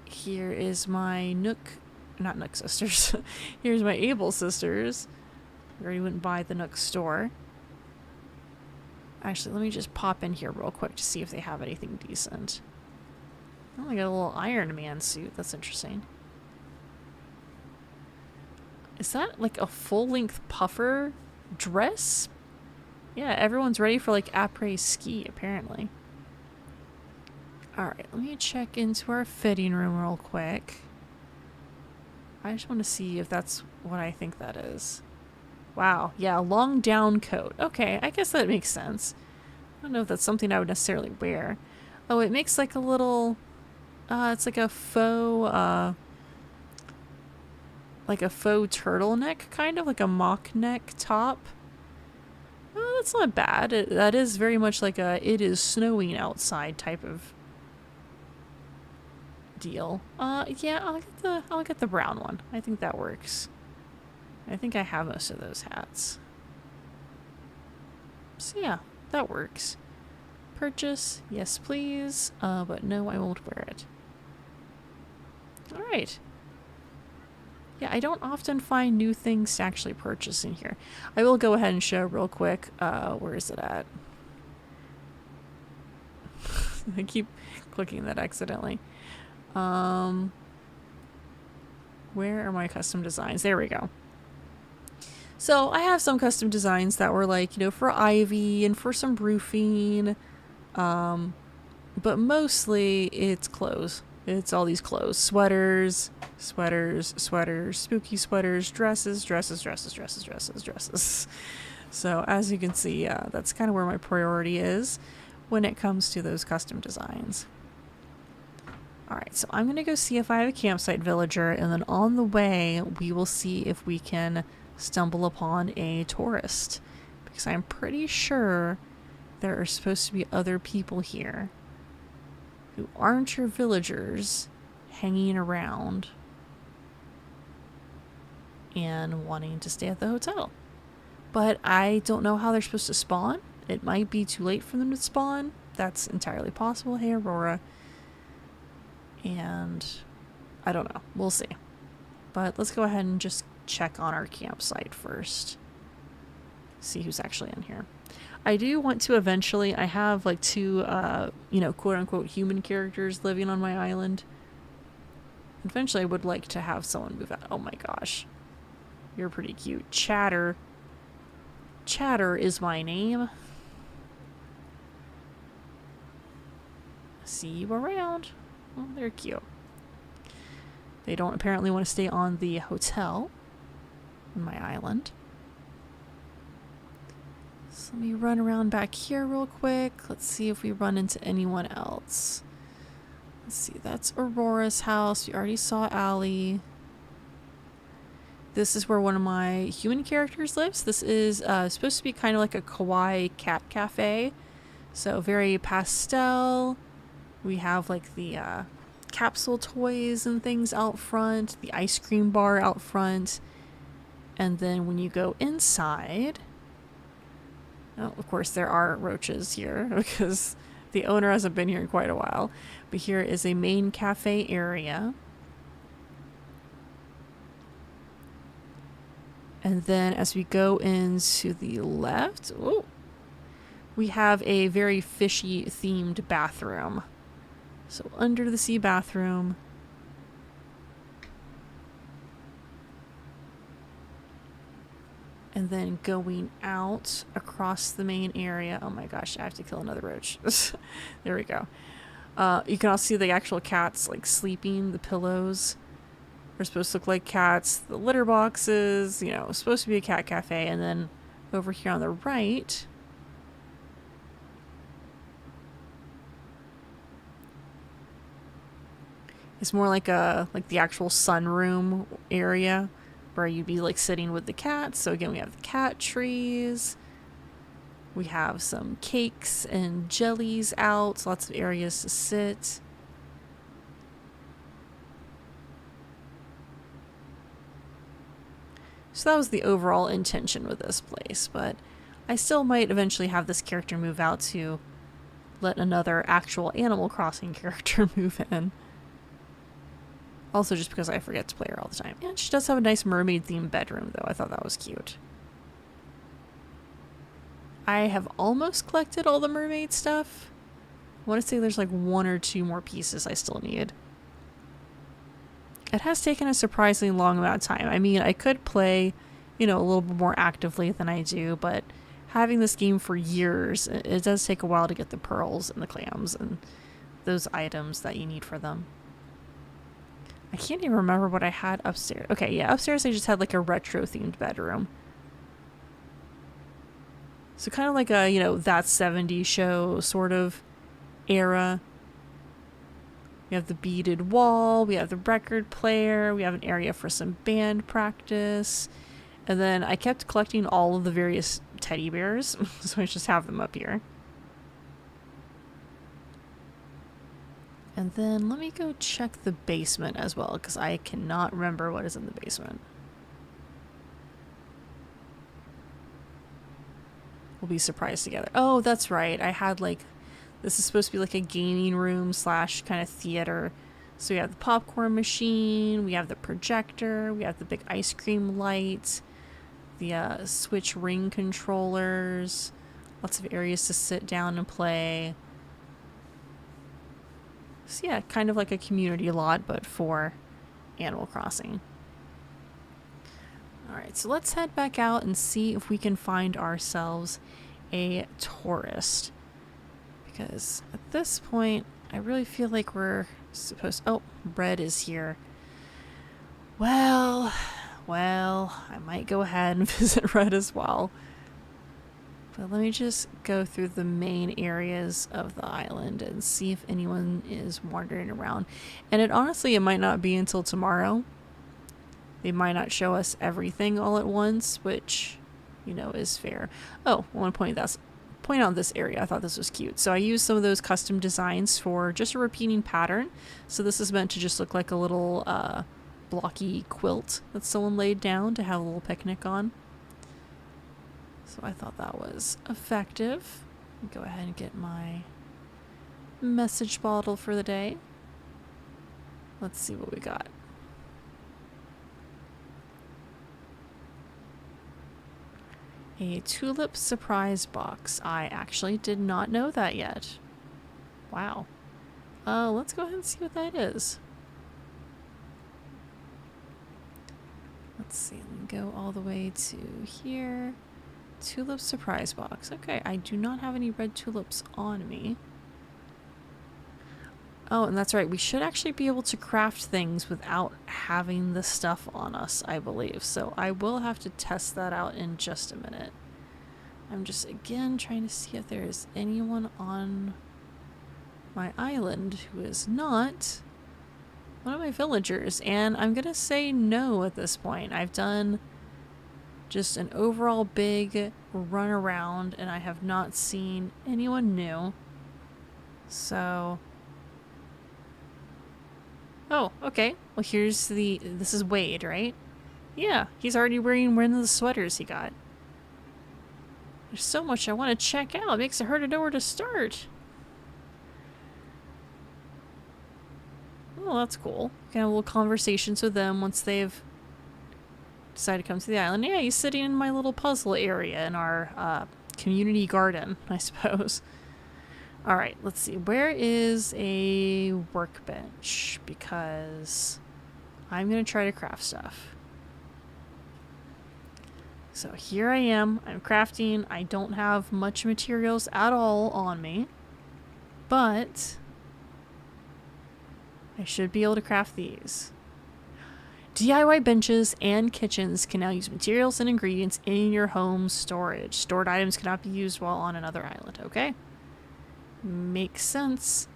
Here is my not Nook sisters. Here's my Able sisters. We already went by the Nook store. Actually, let me just pop in here real quick to see if they have anything decent. Oh, they got a little Iron Man suit. That's interesting. Is that like a full-length puffer dress? Yeah, everyone's ready for like après-ski, apparently. Alright, let me check into our fitting room real quick. I just want to see if that's what I think that is. Wow, yeah, a long down coat. Okay, I guess that makes sense. I don't know if that's something I would necessarily wear. Oh, it makes like a little... it's like a faux turtleneck, kind of like a mock neck top. Oh, that's not bad. That is very much like a "it is snowing outside" type of deal. Yeah, I'll get the brown one. I think that works. I think I have most of those hats. So yeah, that works. Purchase, yes please. But no, I won't wear it. All right. Yeah, I don't often find new things to actually purchase in here. I will go ahead and show real quick. Where is it at? I keep clicking that accidentally. Where are my custom designs? There we go. So I have some custom designs that were like, you know, for ivy and for some roofing. But mostly it's clothes. It's all these clothes. Sweaters, spooky sweaters, dresses. So as you can see, that's kind of where my priority is when it comes to those custom designs. Alright, so I'm going to go see if I have a campsite villager, and then on the way we will see if we can stumble upon a tourist. Because I'm pretty sure there are supposed to be other people here who aren't your villagers hanging around and wanting to stay at the hotel. But I don't know how they're supposed to spawn. It might be too late for them to spawn. That's entirely possible. Hey, Aurora. And I don't know. We'll see. But let's go ahead and just check on our campsite first. See who's actually in here. I do want to eventually, I have like two, you know, quote unquote human characters living on my island. Eventually I would like to have someone move out. Oh my gosh. You're pretty cute. Chatter. Chatter is my name. See you around. Well, they're cute. They don't apparently want to stay on the hotel on my island. So let me run around back here real quick. Let's see if we run into anyone else. Let's see, that's Aurora's house. We already saw Allie. This is where one of my human characters lives. This is supposed to be kind of like a kawaii cat cafe. So very pastel. We have like the capsule toys and things out front. The ice cream bar out front. And then when you go inside... Oh, of course, there are roaches here because the owner hasn't been here in quite a while. But here is a main cafe area. And then as we go into the left, oh, we have a very fishy themed bathroom. So under the sea bathroom. And then going out across the main area. Oh my gosh, I have to kill another roach. There we go. You can also see the actual cats like sleeping. The pillows are supposed to look like cats. The litter boxes, you know, supposed to be a cat cafe. And then over here on the right, it's more like the actual sunroom area where you'd be like sitting with the cats. So again, we have the cat trees. We have some cakes and jellies out, lots of areas to sit. So that was the overall intention with this place, but I still might eventually have this character move out to let another actual Animal Crossing character move in. Also just because I forget to play her all the time. And she does have a nice mermaid-themed bedroom, though. I thought that was cute. I have almost collected all the mermaid stuff. I want to say there's like 1 or 2 more pieces I still need. It has taken a surprisingly long amount of time. I mean, I could play, a little bit more actively than I do, but having this game for years, it does take a while to get the pearls and the clams and those items that you need for them. I can't even remember what I had upstairs. Okay, yeah, upstairs I just had like a retro-themed bedroom. So kind of like a, that 70s show sort of era. We have the beaded wall, we have the record player, we have an area for some band practice. And then I kept collecting all of the various teddy bears, so I just have them up here. And then let me go check the basement as well, because I cannot remember what is in the basement. We'll be surprised together. Oh, that's right. I had like, this is supposed to be like a gaming room / kind of theater. So we have the popcorn machine, we have the projector, we have the big ice cream light, the Switch ring controllers, lots of areas to sit down and play. So yeah, kind of like a community lot, but for Animal Crossing. Alright, so let's head back out and see if we can find ourselves a tourist. Because at this point, I really feel like we're supposed... Oh, Red is here. Well, I might go ahead and visit Red as well. But let me just go through the main areas of the island and see if anyone is wandering around. And it might not be until tomorrow. They might not show us everything all at once, which, is fair. Oh, I want to point out this area. I thought this was cute. So I used some of those custom designs for just a repeating pattern. So this is meant to just look like a little blocky quilt that someone laid down to have a little picnic on. So I thought that was effective. Go ahead and get my message bottle for the day. Let's see what we got. A tulip surprise box. I actually did not know that yet. Wow. Let's go ahead and see what that is. Let's see. Let me go all the way to here. Tulip surprise box. Okay, I do not have any red tulips on me. Oh, and that's right. We should actually be able to craft things without having the stuff on us, I believe. So I will have to test that out in just a minute. I'm just, again, trying to see if there is anyone on my island who is not one of my villagers. And I'm going to say no at this point. I've done just an overall big run around and I have not seen anyone new. So... Oh, okay. Well, here's this is Wade, right? Yeah, he's already wearing one of the sweaters he got. There's so much I want to check out. It makes it hard to know where to start. Oh, that's cool. We can have little conversations with them once they've decided to come to the island. Yeah, he's sitting in my little puzzle area in our community garden, I suppose. Alright, let's see. Where is a workbench? Because I'm going to try to craft stuff. So here I am. I'm crafting. I don't have much materials at all on me. But I should be able to craft these. DIY benches and kitchens can now use materials and ingredients in your home storage. Stored items cannot be used while on another island. Okay. Makes sense.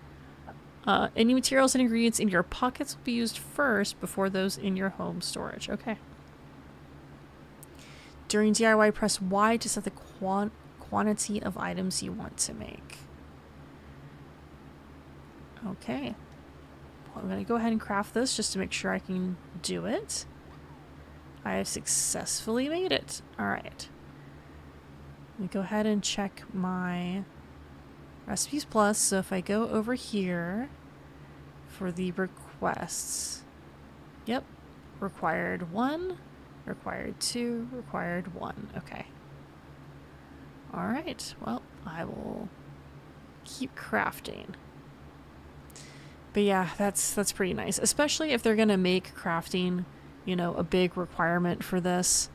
Any materials and ingredients in your pockets will be used first before those in your home storage. Okay. During DIY, press Y to set the quantity of items you want to make. Okay. Well, I'm going to go ahead and craft this just to make sure I can do it. I have successfully made it. Alright. Let me go ahead and check my recipes plus. So if I go over here for the requests. Yep. Required 1, required 2, required 1. Okay. Alright. Well, I will keep crafting. But yeah, that's pretty nice. Especially if they're going to make crafting, you know, a big requirement for this.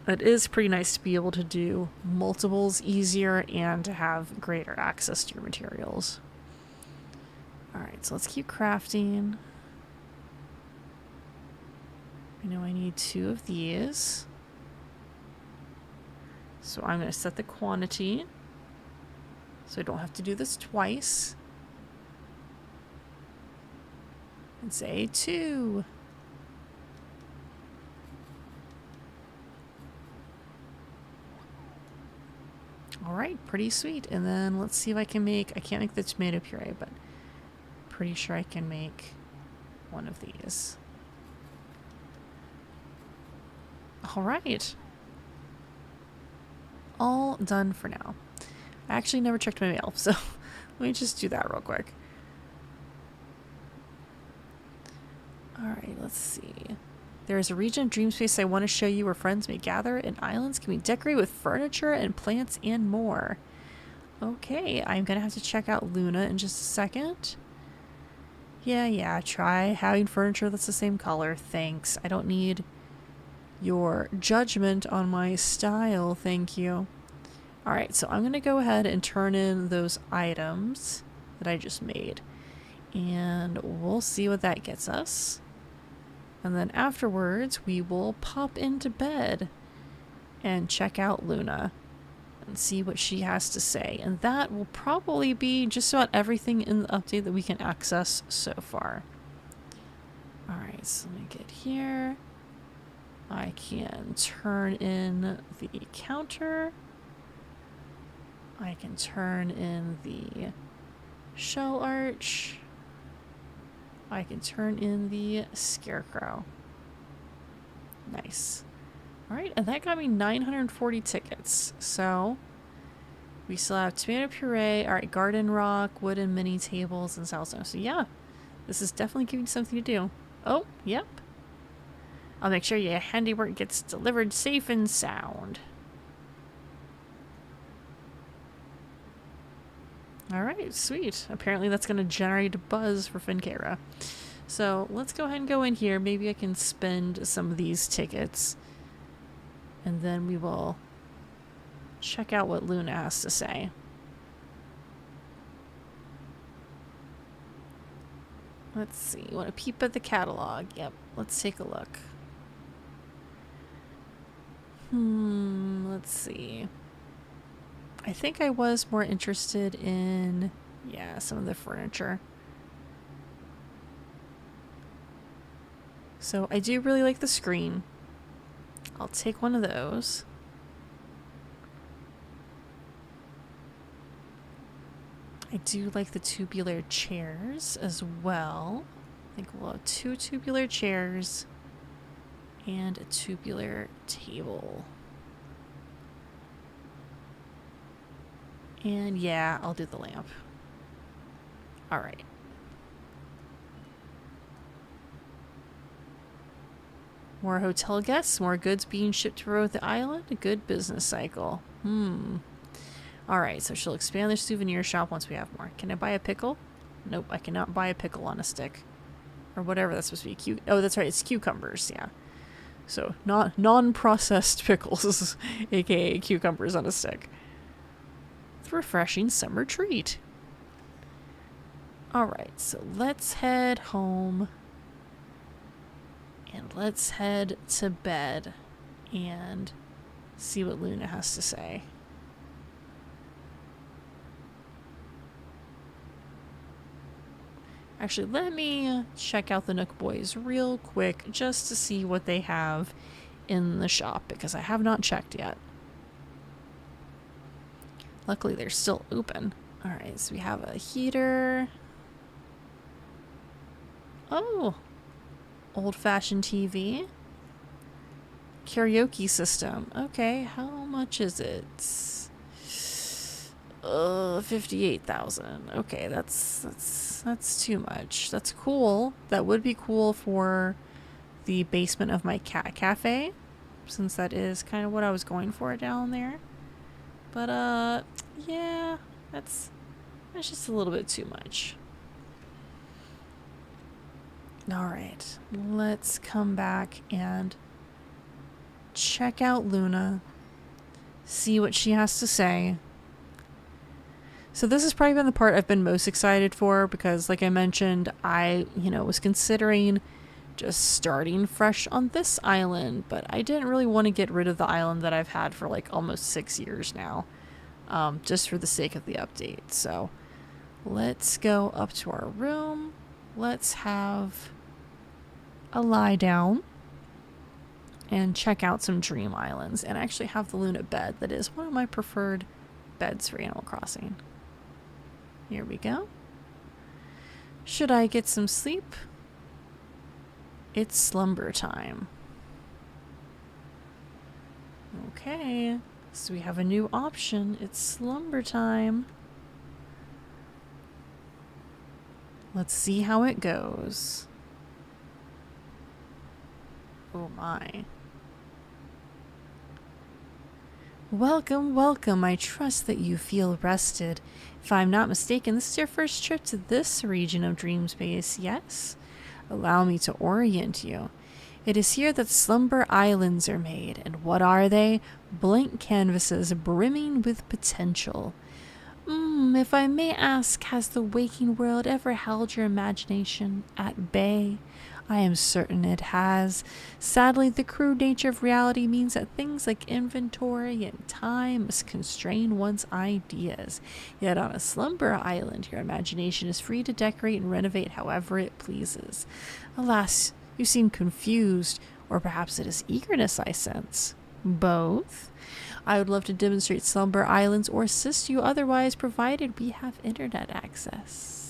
It is pretty nice to be able to do multiples easier and to have greater access to your materials. Alright, so let's keep crafting. I know I need 2 of these. So I'm going to set the quantity so I don't have to do this twice. And say 2. Alright, pretty sweet. And then let's see if I can make, I can't make the tomato puree, but pretty sure I can make one of these. Alright. All done for now. I actually never checked my mail, so let me just do that real quick. Alright, let's see. There is a region of dream space I want to show you where friends may gather and islands can be decorated with furniture and plants and more. Okay, I'm going to have to check out Luna in just a second. Yeah, try having furniture that's the same color. Thanks. I don't need your judgment on my style, thank you. Alright, so I'm going to go ahead and turn in those items that I just made. And we'll see what that gets us. And then afterwards, we will pop into bed and check out Luna and see what she has to say. And that will probably be just about everything in the update that we can access so far. Alright, so let me get here. I can turn in the counter. I can turn in the shell arch. I can turn in the scarecrow. Nice. Alright, and that got me 940 tickets. So, we still have tomato puree, alright, garden rock, wooden mini tables, and salsa. So yeah, this is definitely giving you something to do. Oh, yep. I'll make sure your handiwork gets delivered safe and sound. Alright, sweet. Apparently that's going to generate a buzz for Fincayra. So let's go ahead and go in here. Maybe I can spend some of these tickets. And then we will check out what Luna has to say. Let's see. Want to peep at the catalog? Yep, let's take a look. Let's see. I think I was more interested in, yeah, some of the furniture. So I do really like the screen. I'll take one of those. I do like the tubular chairs as well. I think we'll have 2 tubular chairs and a tubular table. And yeah, I'll do the lamp. Alright. More hotel guests, more goods being shipped to the island, a good business cycle. Alright, so she'll expand the souvenir shop once we have more. Can I buy a pickle? Nope, I cannot buy a pickle on a stick. Or whatever that's supposed to be. Oh, that's right, it's cucumbers, yeah. So, non-processed pickles, aka cucumbers on a stick. It's a refreshing summer treat. Alright, so let's head home. And let's head to bed and see what Luna has to say. Actually, let me check out the Nook Boys real quick just to see what they have in the shop because I have not checked yet. Luckily, they're still open. All right, so we have a heater. Oh, old-fashioned TV. Karaoke system. Okay, how much is it? 58,000. Okay, that's too much. That's cool. That would be cool for the basement of my cat cafe, since that is kind of what I was going for down there. But yeah, that's just a little bit too much. All right, let's come back and check out Luna, see what she has to say. So this has probably been the part I've been most excited for because, like I mentioned, I, was considering just starting fresh on this island, but I didn't really want to get rid of the island that I've had for like almost 6 years now, just for the sake of the update. So let's go up to our room. Let's have a lie down and check out some dream islands and actually have the Luna bed. That is one of my preferred beds for Animal Crossing. Here we go. Should I get some sleep? It's slumber time. Okay, so we have a new option. It's slumber time. Let's see how it goes. Oh my. Welcome, welcome. I trust that you feel rested. If I'm not mistaken, this is your first trip to this region of dream space, yes? Allow me to orient you. It is here that slumber islands are made, and what are they? Blank canvases brimming with potential. If I may ask, has the waking world ever held your imagination at bay? I am certain it has. Sadly, the crude nature of reality means that things like inventory and time must constrain one's ideas. Yet on a slumber island, your imagination is free to decorate and renovate however it pleases. Alas, you seem confused, or perhaps it is eagerness I sense. Both? I would love to demonstrate slumber islands or assist you otherwise, provided we have internet access.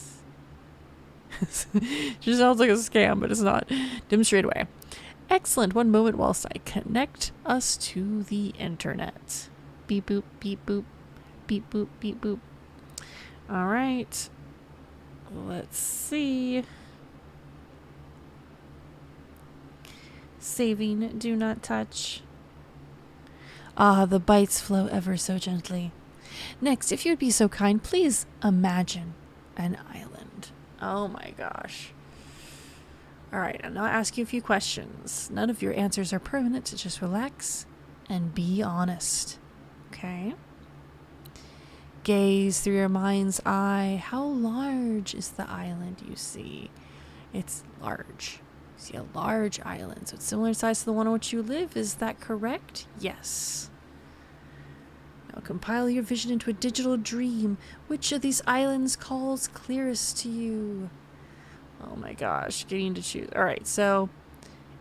Just sounds like a scam, but it's not. Demonstrate away. Excellent. One moment whilst I connect us to the internet. Beep boop, beep boop, beep boop, beep boop. All right. Let's see. Saving, do not touch. Ah, the bytes flow ever so gently. Next, if you'd be so kind, please imagine an island. Oh my gosh. All right, I'll now ask you a few questions. None of your answers are permanent, so just relax and be honest. Okay? Gaze through your mind's eye. How large is the island you see? It's large. You see a large island, so it's similar size to the one on which you live. Is that correct? Yes. Now compile your vision into a digital dream. Which of these islands calls clearest to you? Oh my gosh, getting to choose. All right, so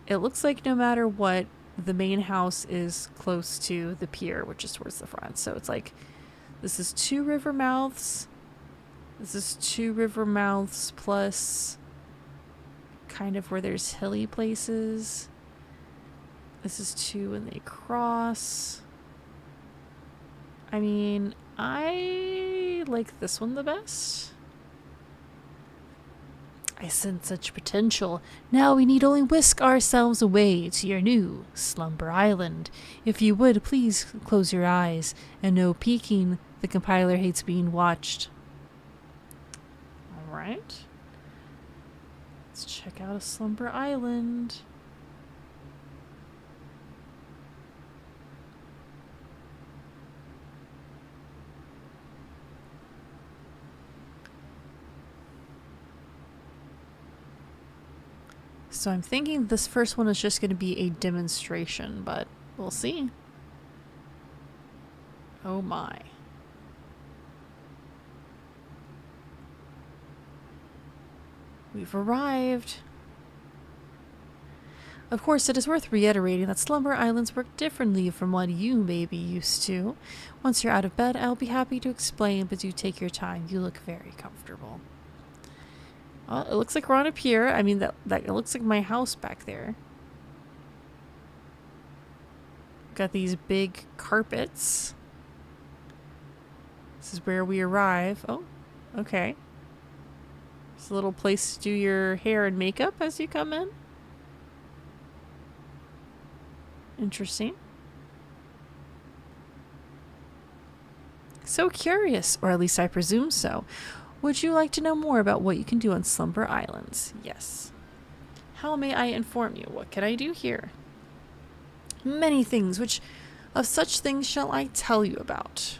it looks like no matter what, the main house is close to the pier, which is towards the front. So it's like, this is 2 river mouths. This is 2 river mouths plus kind of where there's hilly places. This is 2 when they cross. I mean, I like this one the best. I sense such potential. Now we need only whisk ourselves away to your new slumber island. If you would, please close your eyes. And no peeking. The compiler hates being watched. Alright. Let's check out a slumber island. So I'm thinking this first one is just going to be a demonstration, but we'll see. Oh my. We've arrived. Of course, it is worth reiterating that slumber islands work differently from what you may be used to. Once you're out of bed, I'll be happy to explain, but do take your time. You look very comfortable. Well, it looks like we're on a pier. I mean, that it looks like my house back there. Got these big carpets. This is where we arrive. Oh, okay. It's a little place to do your hair and makeup as you come in. Interesting. So curious, or at least I presume so. Would you like to know more about what you can do on Slumber Islands? Yes. How may I inform you? What can I do here? Many things. Which of such things shall I tell you about?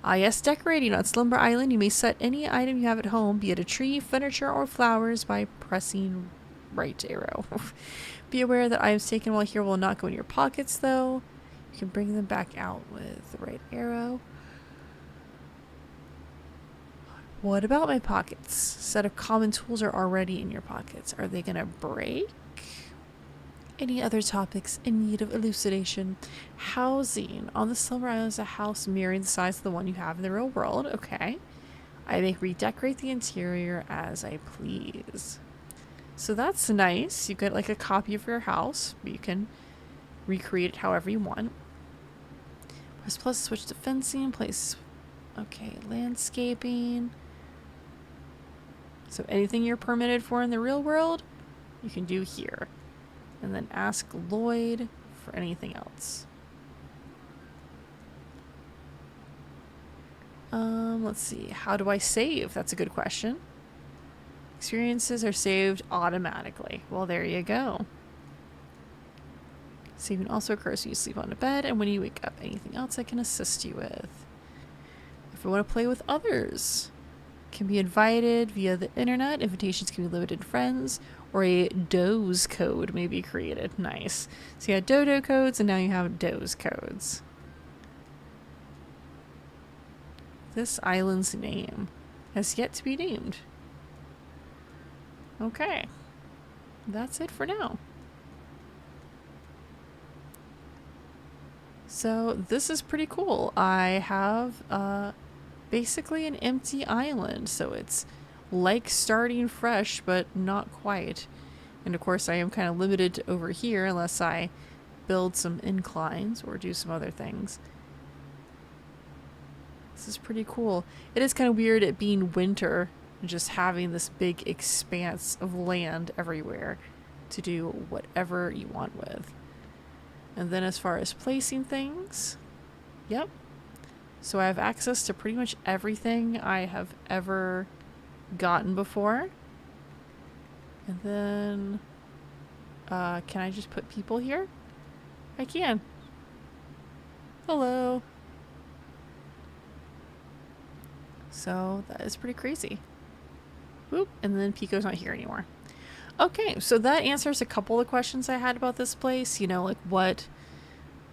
Ah, yes, decorating on Slumber Island. You may set any item you have at home, be it a tree, furniture, or flowers, by pressing right arrow. Be aware that items taken while here will not go in your pockets, though. You can bring them back out with the right arrow. What about my pockets? Set of common tools are already in your pockets. Are they gonna break? Any other topics in need of elucidation? Housing. On the Slumber Island is a house mirroring the size of the one you have in the real world. Okay. I may redecorate the interior as I please. So that's nice. You get like a copy of your house, but you can recreate it however you want. Press plus to switch to fencing, place. Okay, landscaping. So anything you're permitted for in the real world, you can do here. And then ask Lloyd for anything else. Let's see. How do I save? That's a good question. Experiences are saved automatically. Well, there you go. Saving also occurs when you sleep on a bed and when you wake up. Anything else I can assist you with? If you want to play with others, can be invited via the internet. Invitations can be limited to friends, or a doze code may be created. Nice. So you had dodo codes and now you have doze codes. This island's name has yet to be named. Okay. That's it for now. So this is pretty cool. I have basically an empty island, so it's like starting fresh, but not quite. And of course I am kind of limited to over here unless I build some inclines or do some other things. This is pretty cool. It is kind of weird it being winter and just having this big expanse of land everywhere to do whatever you want with. And then as far as placing things, yep. So I have access to pretty much everything I have ever gotten before. And then, can I just put people here? I can. Hello. So that is pretty crazy. Whoop, and then Pico's not here anymore. Okay, so that answers a couple of questions I had about this place. You know, like what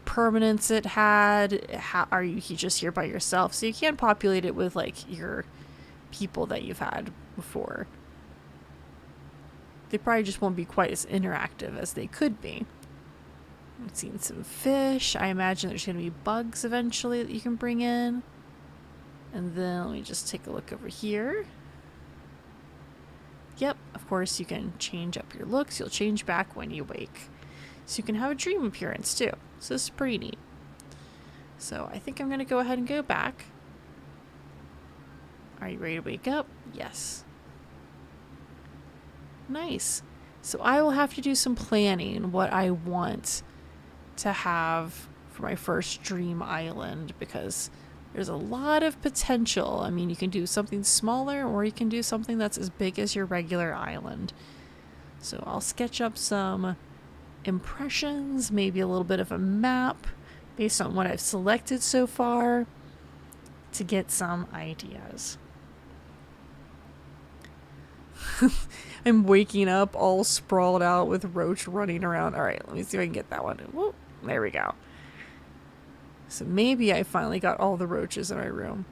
permanence it had. How are you just here by yourself? So you can populate it with like your people that you've had before. They probably just won't be quite as interactive as they could be. I've seen some fish. I imagine there's going to be bugs eventually that you can bring in. And then let me just take a look over here. Yep, of course you can change up your looks. You'll change back when you wake. So you can have a dream appearance too. So this is pretty neat. So I think I'm going to go ahead and go back. Are you ready to wake up? Yes. Nice. So I will have to do some planning what I want to have for my first dream island, because there's a lot of potential. I mean, you can do something smaller or you can do something that's as big as your regular island. So I'll sketch up some impressions, maybe a little bit of a map based on what I've selected so far to get some ideas. I'm waking up all sprawled out with Roach running around. All right, let me see if I can get that one. Whoop, there we go. So maybe I finally got all the roaches in my room.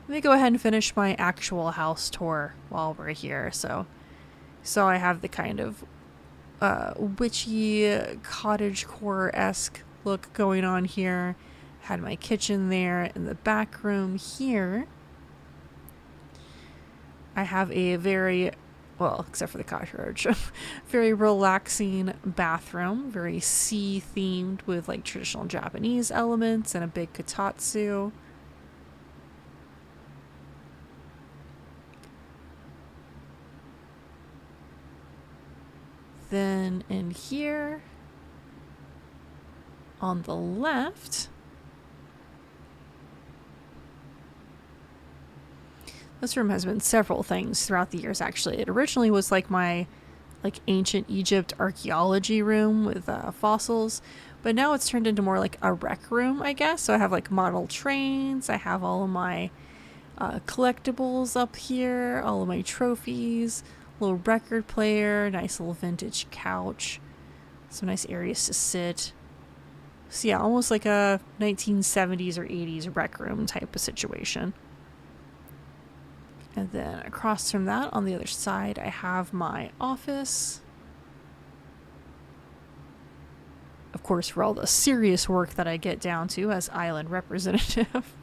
Let me go ahead and finish my actual house tour while we're here. So So I have the kind of witchy cottagecore-esque look going on here. Had my kitchen there. In the back room here, I have a very, well, except for the cockroach, very relaxing bathroom, very sea themed with like traditional Japanese elements and a big kotatsu. Then in here on the left, this room has been several things throughout the years, actually. It originally was like my ancient Egypt archaeology room with fossils, but now it's turned into more like a rec room, I guess. So I have like model trains, I have all of my collectibles up here, all of my trophies, little record player, nice little vintage couch, some nice areas to sit. So yeah, almost like a 1970s or 80s rec room type of situation. And then across from that, on the other side, I have my office. Of course, for all the serious work that I get down to as island representative.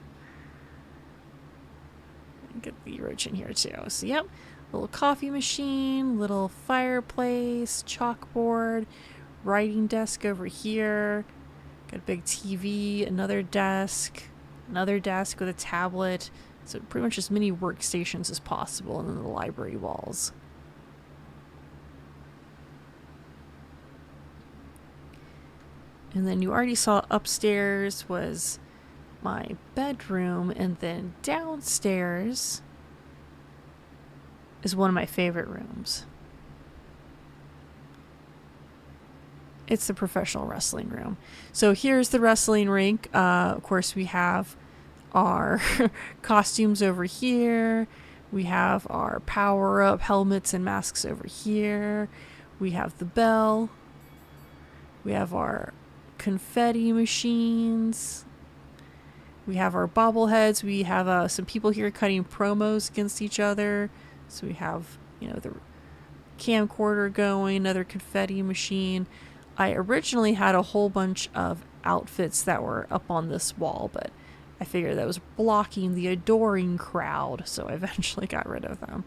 Get the roach in here too. So yep, little coffee machine, little fireplace, chalkboard, writing desk over here. Got a big TV, another desk with a tablet. So pretty much as many workstations as possible, and then the library walls. And then you already saw upstairs was my bedroom, and then downstairs is one of my favorite rooms. It's the professional wrestling room. So here's the wrestling rink. Of course, we have our costumes over here. We have our power-up helmets and masks over here. We have the bell. We have our confetti machines. We have our bobbleheads. We have some people here cutting promos against each other. So we have, the camcorder going, another confetti machine. I originally had a whole bunch of outfits that were up on this wall, but I figured that was blocking the adoring crowd, so I eventually got rid of them.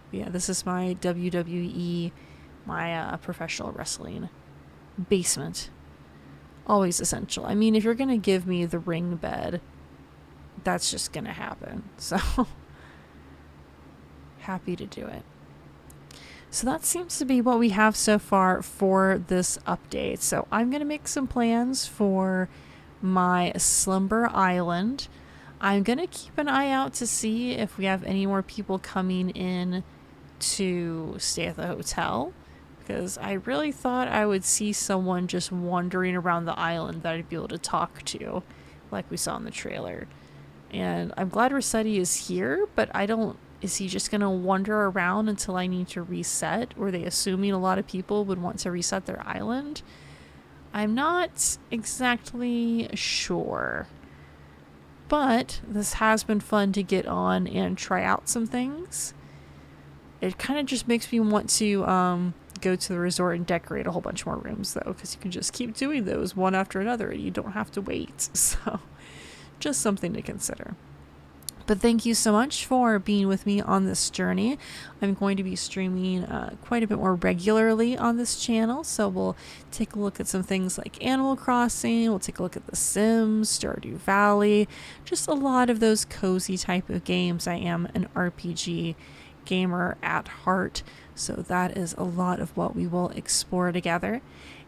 But yeah, this is my WWE, my professional wrestling basement. Always essential. I mean, if you're going to give me the ring bed, that's just going to happen. So, happy to do it. So that seems to be what we have so far for this update. So I'm going to make some plans for my Slumber Island. I'm going to keep an eye out to see if we have any more people coming in to stay at the hotel, because I really thought I would see someone just wandering around the island that I'd be able to talk to, like we saw in the trailer. And I'm glad Rossetti is here, but is he just going to wander around until I need to reset? Were they assuming a lot of people would want to reset their island? I'm not exactly sure. But this has been fun to get on and try out some things. It kind of just makes me want to go to the resort and decorate a whole bunch more rooms, though, because you can just keep doing those one after another and you don't have to wait. So just something to consider. But thank you so much for being with me on this journey. I'm going to be streaming quite a bit more regularly on this channel. So we'll take a look at some things like Animal Crossing. We'll take a look at The Sims, Stardew Valley. Just a lot of those cozy type of games. I am an RPG gamer at heart. So that is a lot of what we will explore together.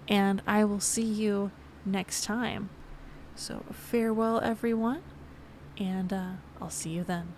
And I will see you next time. So farewell, everyone. And I'll see you then.